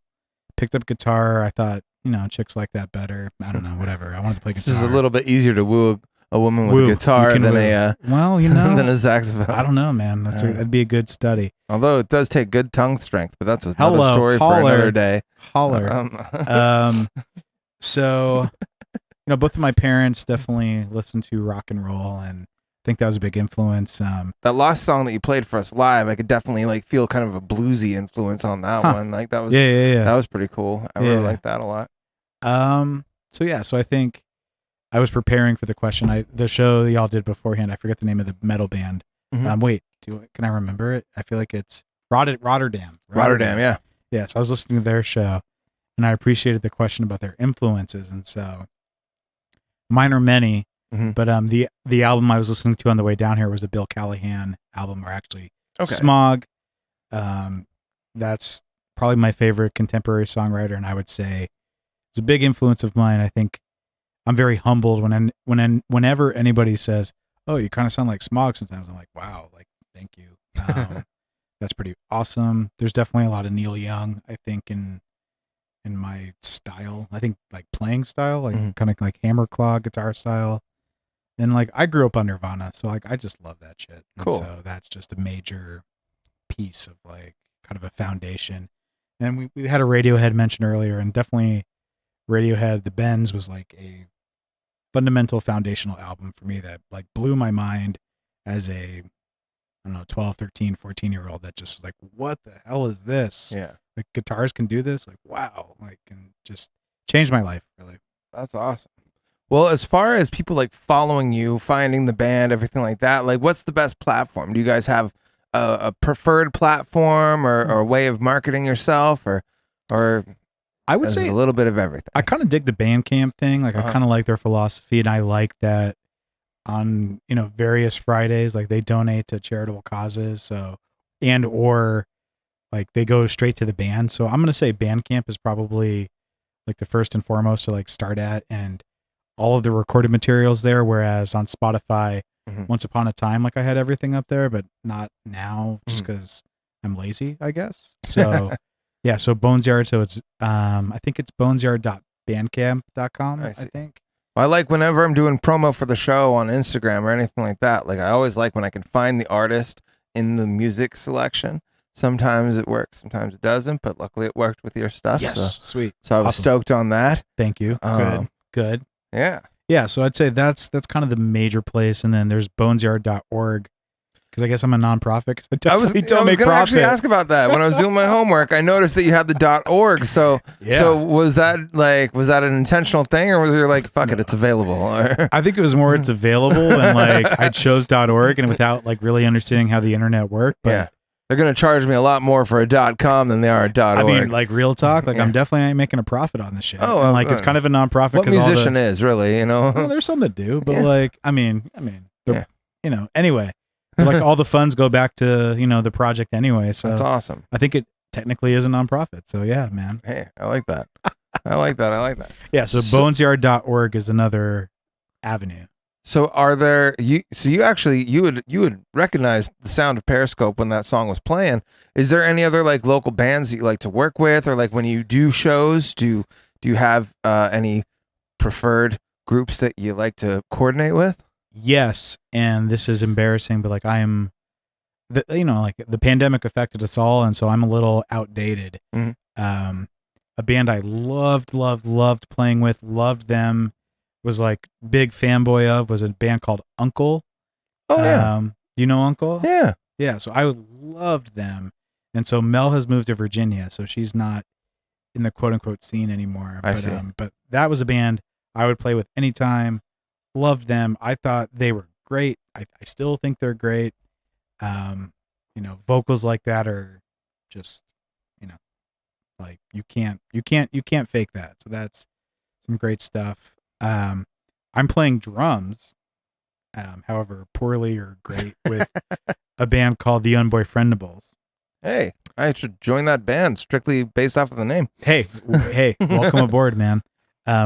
picked up guitar. I thought, chicks like that better. I don't know, whatever. I wanted to play guitar. It's just a little bit easier to woo a woman with a guitar than than a saxophone. I don't know, man. That'd be a good study. Although it does take good tongue strength, but that's another story for another day. Holler. So, both of my parents definitely listened to rock and roll, and I think that was a big influence. That last song that you played for us live, I could definitely like feel kind of a bluesy influence on that one. Like that was that was pretty cool. I really like that a lot. So I think I was preparing for the question. The show y'all did beforehand, I forget the name of the metal band. Mm-hmm. Can I remember it? I feel like it's Rotterdam. Rotterdam, yeah. Yeah, so I was listening to their show, and I appreciated the question about their influences, and so mine are many. Mm-hmm. But the album I was listening to on the way down here was a Bill Callahan album, or actually Smog. That's probably my favorite contemporary songwriter, and I would say it's a big influence of mine. I think I'm very humbled whenever anybody says, "Oh, you kind of sound like Smog." Sometimes I'm like, "Wow, like thank you." That's pretty awesome. There's definitely a lot of Neil Young, I think, in my style. I think like playing style, like kind of like hammer claw guitar style. And like I grew up on Nirvana, so like I just love that shit. Cool. And so that's just a major piece of like kind of a foundation. And we had a Radiohead mention earlier, and definitely Radiohead, The Bends was like a fundamental foundational album for me that like blew my mind as a 12, 13, 14-year-old that just was like, what the hell is this? Yeah. Like guitars can do this? Like, wow. Like, and just changed my life, really. That's awesome. Well, as far as people like following you, finding the band, everything like that, like what's the best platform? Do you guys have a preferred platform or a way of marketing yourself or I would say a little bit of everything? I kind of dig the Bandcamp thing. Like I kind of like their philosophy, and I like that on, various Fridays, like they donate to charitable causes. So, or like they go straight to the band. So I'm going to say Bandcamp is probably like the first and foremost to like start at, and all of the recorded materials there. Whereas on Spotify, once upon a time, like I had everything up there, but not now just because I'm lazy, I guess. So yeah. So Bonesyard. So it's, I think it's bonesyard.bandcamp.com. I think. I like whenever I'm doing promo for the show on Instagram or anything like that. Like I always like when I can find the artist in the music selection. Sometimes it works, sometimes it doesn't, but luckily it worked with your stuff. Yes, so, sweet. So I was stoked on that. Thank you. Good. Yeah. Yeah, so I'd say that's kind of the major place, and then there's bonesyard.org, because I guess I'm a nonprofit. Because I definitely don't make profit. I was going to actually ask about that. When I was doing my homework, I noticed that you had the .org. So was that an intentional thing, or was it like, fuck it, it's available? Or? I think it was more it's available, and like I chose .org, and without like really understanding how the internet worked. But yeah. They're going to charge me a lot more for a .com than they are a .org. I mean, like real talk, like I'm definitely not making a profit on this shit. Oh, and like it's kind of a nonprofit. What musician is really, Well, there's some that do, but like, I mean, anyway, like all the funds go back to, the project anyway. So that's awesome. I think technically is a nonprofit. So yeah, man. Hey, I like that. I like that. Yeah. So bonesyard.org is another avenue. So are there you would recognize the sound of Periscope when that song was playing. Is there any other like local bands that you like to work with, or like when you do shows, do you have any preferred groups that you like to coordinate with? Yes, and this is embarrassing, but like the pandemic affected us all, and so I'm a little outdated. Mm-hmm. A band I loved playing with, loved them, was like big fanboy of, was a band called Uncle. Oh yeah. You know Uncle? Yeah. Yeah. So I loved them. And so Mel has moved to Virginia, so she's not in the quote unquote scene anymore. I see. But that was a band I would play with anytime. Loved them. I thought they were great. I still think they're great. Vocals like that are just, like you can't fake that. So that's some great stuff. I'm playing drums, however poorly or great, with a band called the Unboyfriendables. Hey, I should join that band strictly based off of the name. Hey, welcome aboard, man.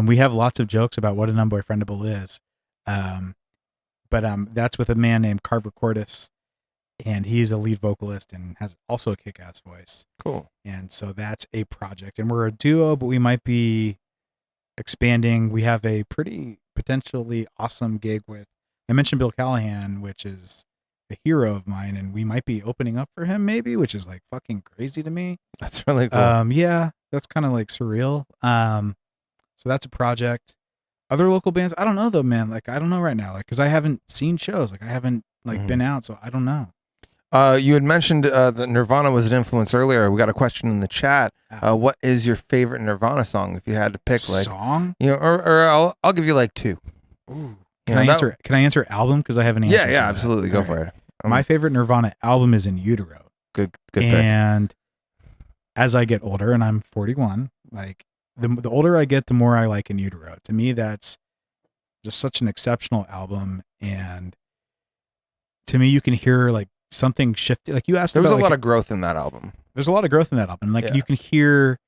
We have lots of jokes about what an unboyfriendable is. But that's with a man named Carver Cortis, and he's a lead vocalist and has also a kick-ass voice. Cool. And so that's a project, and we're a duo, but we might be expanding. We have a pretty potentially awesome gig with, I mentioned Bill Callahan, which is a hero of mine, and we might be opening up for him maybe, which is like fucking crazy to me. That's really cool. Yeah, that's kind of like surreal. So that's a project. Other local bands, I don't know though, man. Like I don't know right now, like because I haven't seen shows, like I haven't like been out, so I don't know. You had mentioned that Nirvana was an influence earlier. We got a question in the chat. What is your favorite Nirvana song? If you had to pick, like song, or I'll give you like two. Ooh. Can I answer album? Because I have an answer. Yeah, absolutely. Go for it. My favorite Nirvana album is In Utero. Good pick. And as I get older, and I'm 41, like the older I get, the more I like In Utero. To me, that's just such an exceptional album, and to me, you can hear like something shifted. Like you asked, there was about, a lot of growth in that album. There's a lot of growth in that album. Like you can hear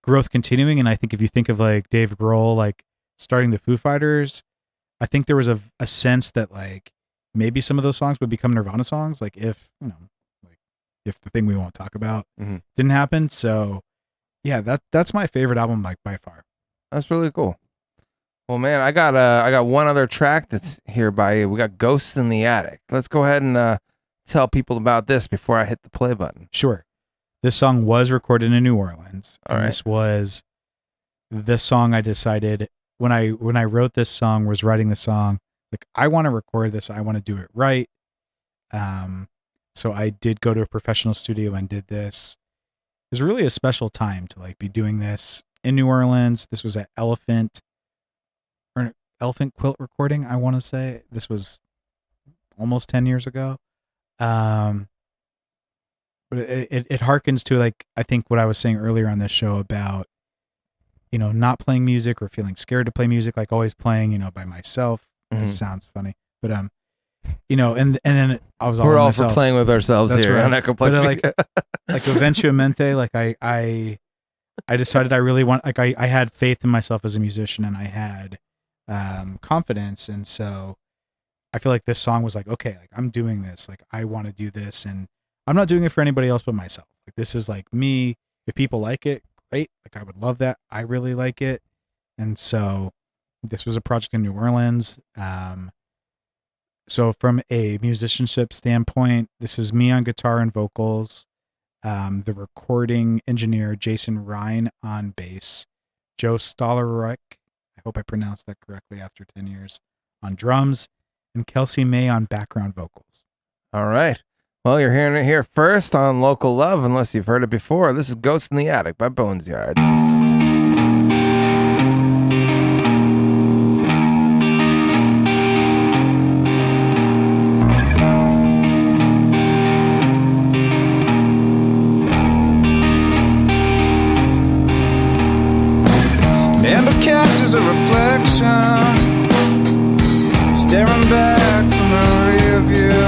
growth continuing, and I think if you think of like Dave Grohl, like starting the Foo Fighters, I think there was a sense that like maybe some of those songs would become Nirvana songs, like if if the thing we won't talk about didn't happen. So yeah, that's my favorite album, like by far. That's really cool. Well, man, I got one other track that's here by you. We got Ghosts in the Attic. Let's go ahead and tell people about this before I hit the play button. Sure. This song was recorded in New Orleans. All right. This was the song I decided when I wrote this song, was writing the song, like I want to record this. I want to do it right. So I did go to a professional studio and did this. It was really a special time to like be doing this in New Orleans. This was at Elephant Quilt Recording, I want to say. This was almost 10 years ago. But it harkens to like, I think what I was saying earlier on this show about, not playing music or feeling scared to play music, like always playing, by myself. It sounds funny, but, and then I was all we're all myself. for playing with ourselves. That's here. Right. On Echo Plex. Like eventualmente, like I decided I really want, like I had faith in myself as a musician, and I had confidence, and so I feel like this song was like, okay, like I'm doing this, like I want to do this, and I'm not doing it for anybody else but myself. Like this is like me. If people like it, great. Like I would love that. I really like it, and so this was a project in New Orleans. So from a musicianship standpoint, this is me on guitar and vocals, the recording engineer Jason Ryan on bass, Joe Stollerich, I hope I pronounced that correctly after 10 years, on drums, and Kelsey May on background vocals. All right. Well, you're hearing it here first on Local Love, unless you've heard it before. This is Ghost in the Attic by Bonesyard. A reflection staring back from her rear view.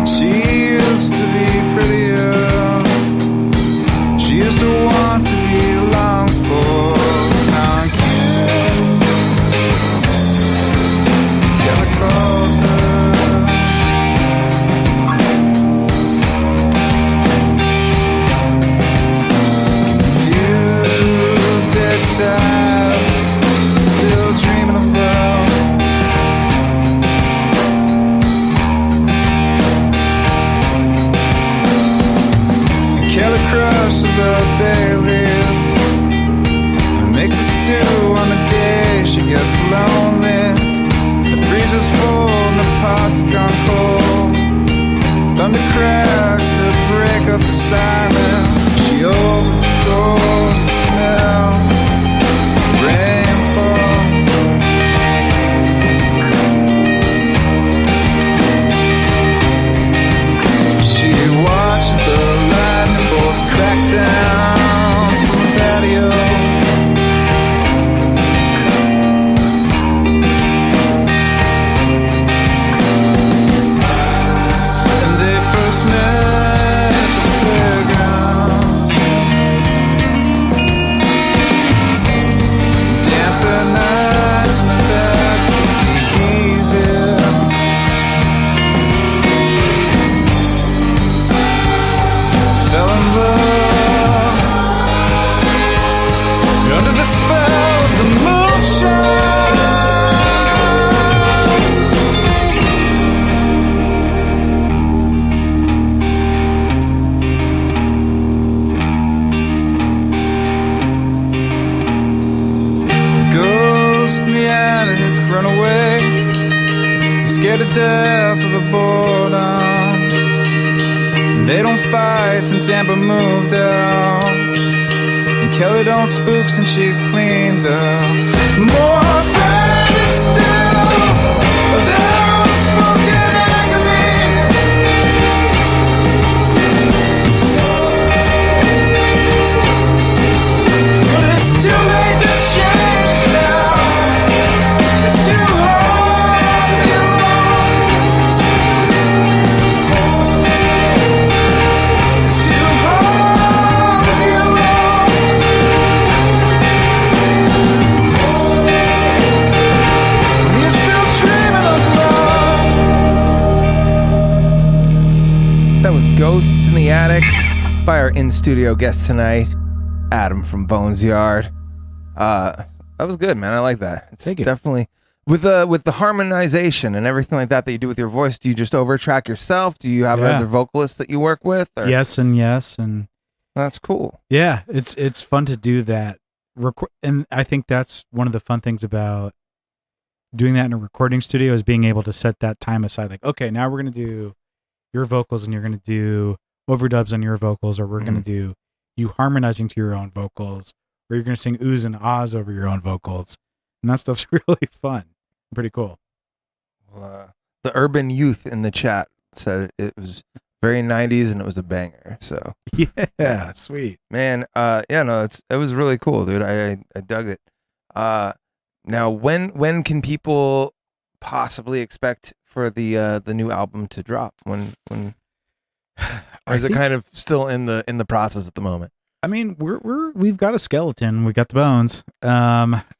She used to be prettier. crushes a bay leaves and makes a stew on the day she gets lonely. The freezer's full and the pots have gone cold. Thunder cracks to break up the silence. She opens the door to smell rainfall. She watches the lightning bolts crack down from the patio. Scared to death of the boredom. They don't fight since Amber moved out, and Kelly don't spook since she cleaned up. More friends still, their unspoken agony. But it's too late to change now. It's too hard. That was Ghosts in the Attic by our in-studio guest tonight, Adam from Bonesyard. That was good, man. I like that. It's definitely with the harmonization and everything like that you do with your voice. Do you just overtrack yourself? Do you have other vocalists that you work with? Or? Yes, and that's cool. Yeah, it's fun to do that. And I think that's one of the fun things about doing that in a recording studio is being able to set that time aside. Like, okay, now we're gonna do your vocals and you're going to do overdubs on your vocals, or we're going to do you harmonizing to your own vocals, or you're going to sing oohs and ahs over your own vocals. And that stuff's really fun. Pretty cool. Well, the urban youth in the chat said it was very 90s and it was a banger. So yeah, sweet. Man, it was really cool, dude. I dug it. Now when can people possibly expect for the new album to drop? When or is it kind of still in the process at the moment? I mean, we've got a skeleton, we got the bones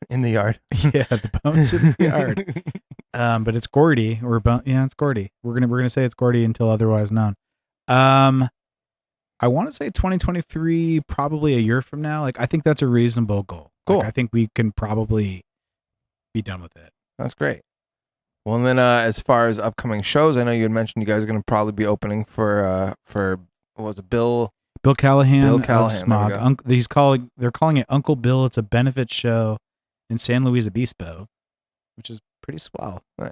in the yard. Yeah, the bones in the yard. But it's Gordy. It's Gordy. We're gonna say it's Gordy until otherwise known. I want to say 2023, probably a year from now. Like, I think that's a reasonable goal. Cool. Like, I think we can probably be done with it. That's great. Well, and then as far as upcoming shows, I know you had mentioned you guys are going to probably be opening for what was it, Bill Callahan. Of Smog. They're calling it Uncle Bill. It's a benefit show in San Luis Obispo, which is pretty swell. Nice.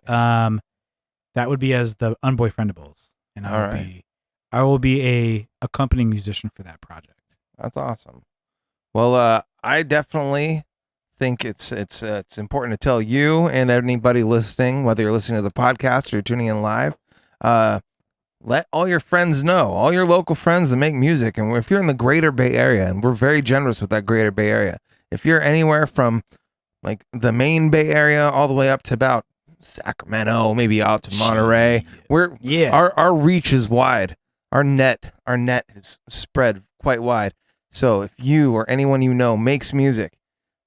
That would be as the Unboyfriendables, and I will be a accompanying musician for that project. That's awesome. Well, I definitely think it's important to tell you and anybody listening, whether you're listening to the podcast or you're tuning in live, let all your friends know, all your local friends that make music. And if you're in the greater Bay Area, and we're very generous with that greater Bay Area, if you're anywhere from like the main Bay Area all the way up to about Sacramento, maybe out to Monterey, our reach is wide. Our net is spread quite wide. So if you or anyone you know makes music,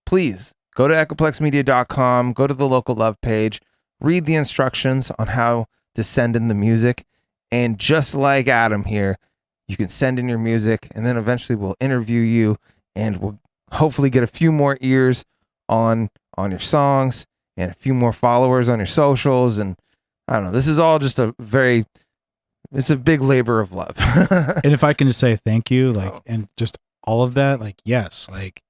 please go to echoplexmedia.com, go to the Local Love page, read the instructions on how to send in the music, and just like Adam here, you can send in your music, and then eventually we'll interview you, and we'll hopefully get a few more ears on your songs and a few more followers on your socials. And I don't know, this is all just a very it's a big labor of love. And if I can just say thank you, like, and just all of that, like, yes, like,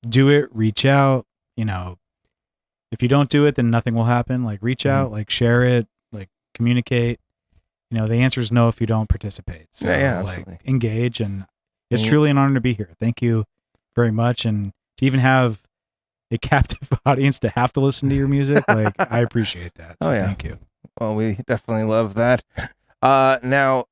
do it, reach out, you know, if you don't do it, then nothing will happen. Like, reach out, like, share it, like, communicate. You know, the answer is no if you don't participate. So, absolutely. Like, engage, and it's truly an honor to be here. Thank you very much. And to even have a captive audience to have to listen to your music, like, I appreciate that. So thank you. Well, we definitely love that. Now,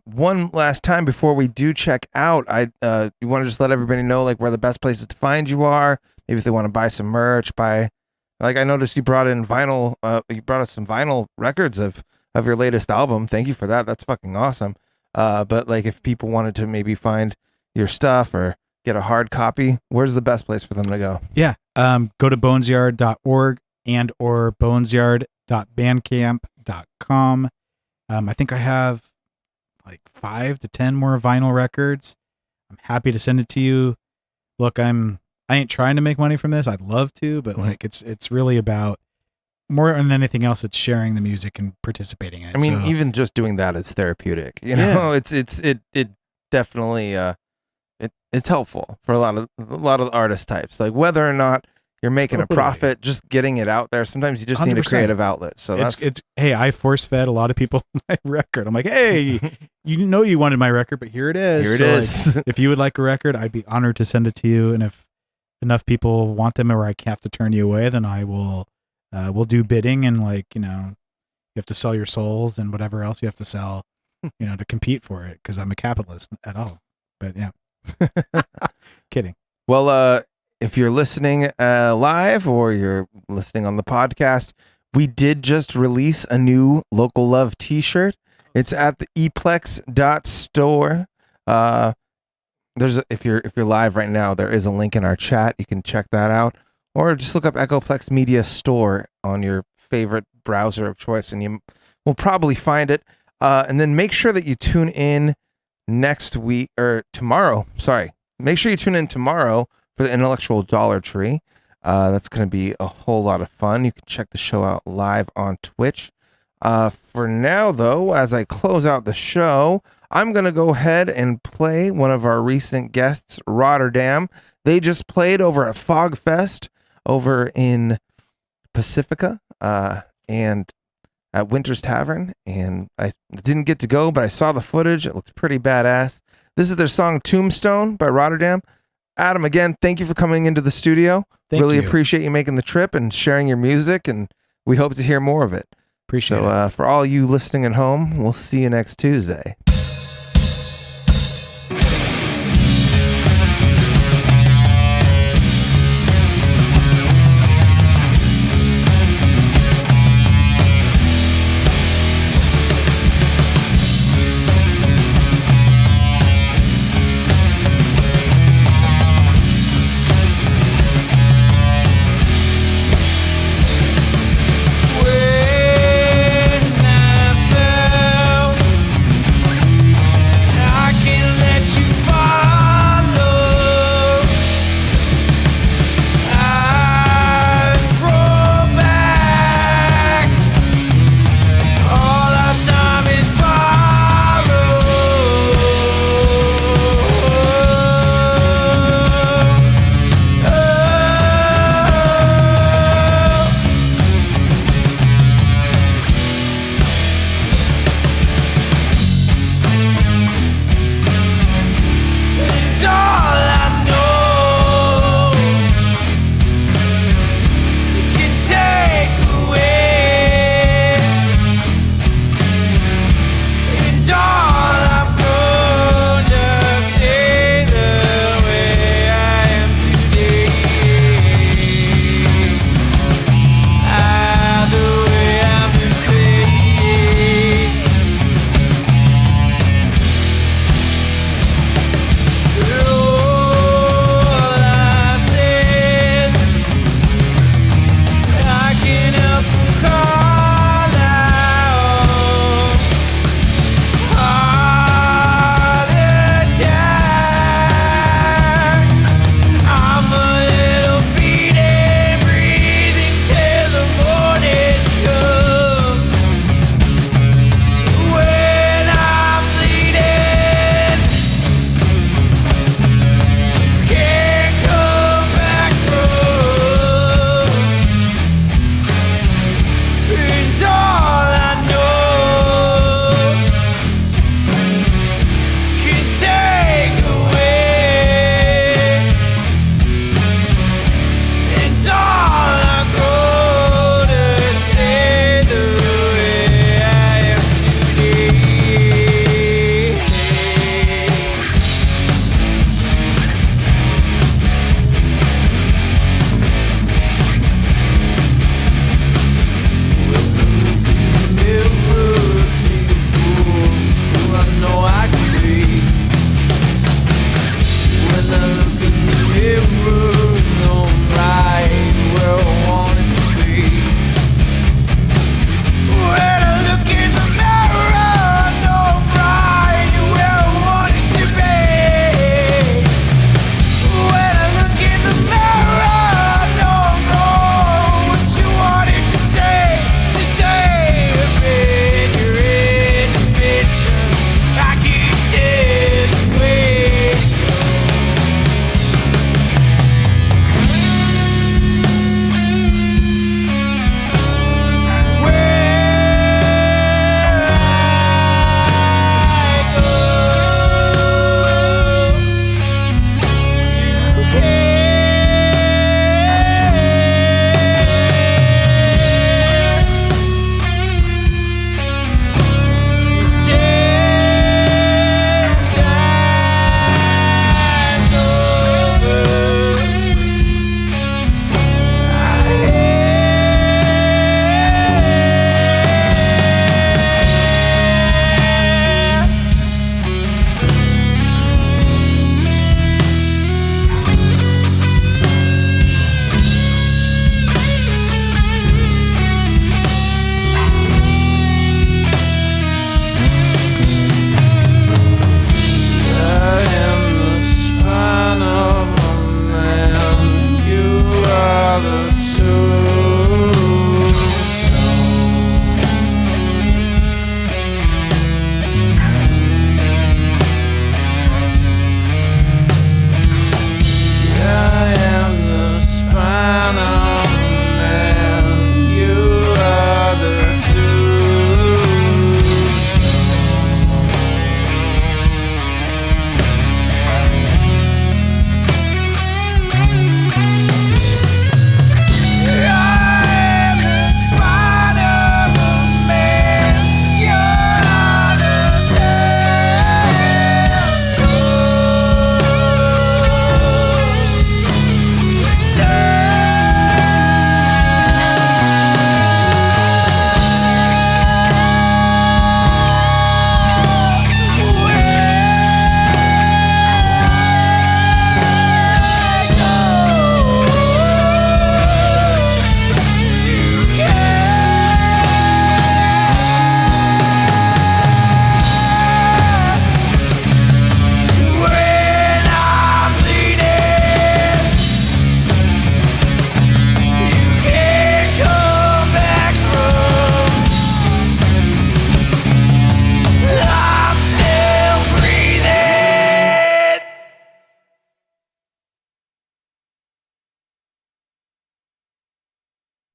one last time before we do check out, you want to just let everybody know, like, where the best places to find you are. Maybe if they want to buy some merch, like, I noticed you brought in vinyl. You brought us some vinyl records of your latest album. Thank you for that. That's fucking awesome. But like, if people wanted to maybe find your stuff or get a hard copy, where's the best place for them to go? Yeah. Go to bonesyard.org and or bonesyard.bandcamp.com. I think I have like 5 to 10 more vinyl records. I'm happy to send it to you. Look, I ain't trying to make money from this. I'd love to, but like, it's really about more than anything else. It's sharing the music and participating in it. I mean, even just doing that is therapeutic. You know, it definitely it's helpful for a lot of artist types. Like, whether or not you're making a profit, just getting it out there. Sometimes you just 100%. Need a creative outlet. So it's hey, I force fed a lot of people my record. I'm like, hey, you know you wanted my record, but here it is. Here it is. Like, if you would like a record, I'd be honored to send it to you. And if enough people want them, or I have to turn you away, then I will. We'll do bidding, and like, you know, you have to sell your souls and whatever else you have to sell, you know, to compete for it. Because I'm a capitalist at all. But yeah, kidding. Well, if you're listening live or you're listening on the podcast, we did just release a new Local Love t-shirt. It's at the eplex.store. If you're live right now, there is a link in our chat. You can check that out, or just look up Echoplex Media Store on your favorite browser of choice, and you will probably find it. And then make sure that you tune in next week or tomorrow. Sorry, make sure you tune in tomorrow for the Intellectual Dollar Tree. That's going to be a whole lot of fun. You can check the show out live on Twitch. For now, though, as I close out the show, I'm going to go ahead and play one of our recent guests, Rotterdam. They just played over at Fog Fest over in Pacifica and at Winter's Tavern. And I didn't get to go, but I saw the footage. It looked pretty badass. This is their song Tombstone by Rotterdam. Adam, again, thank you for coming into the studio. Really appreciate you making the trip and sharing your music, and we hope to hear more of it. Appreciate it. So for all you listening at home, we'll see you next Tuesday.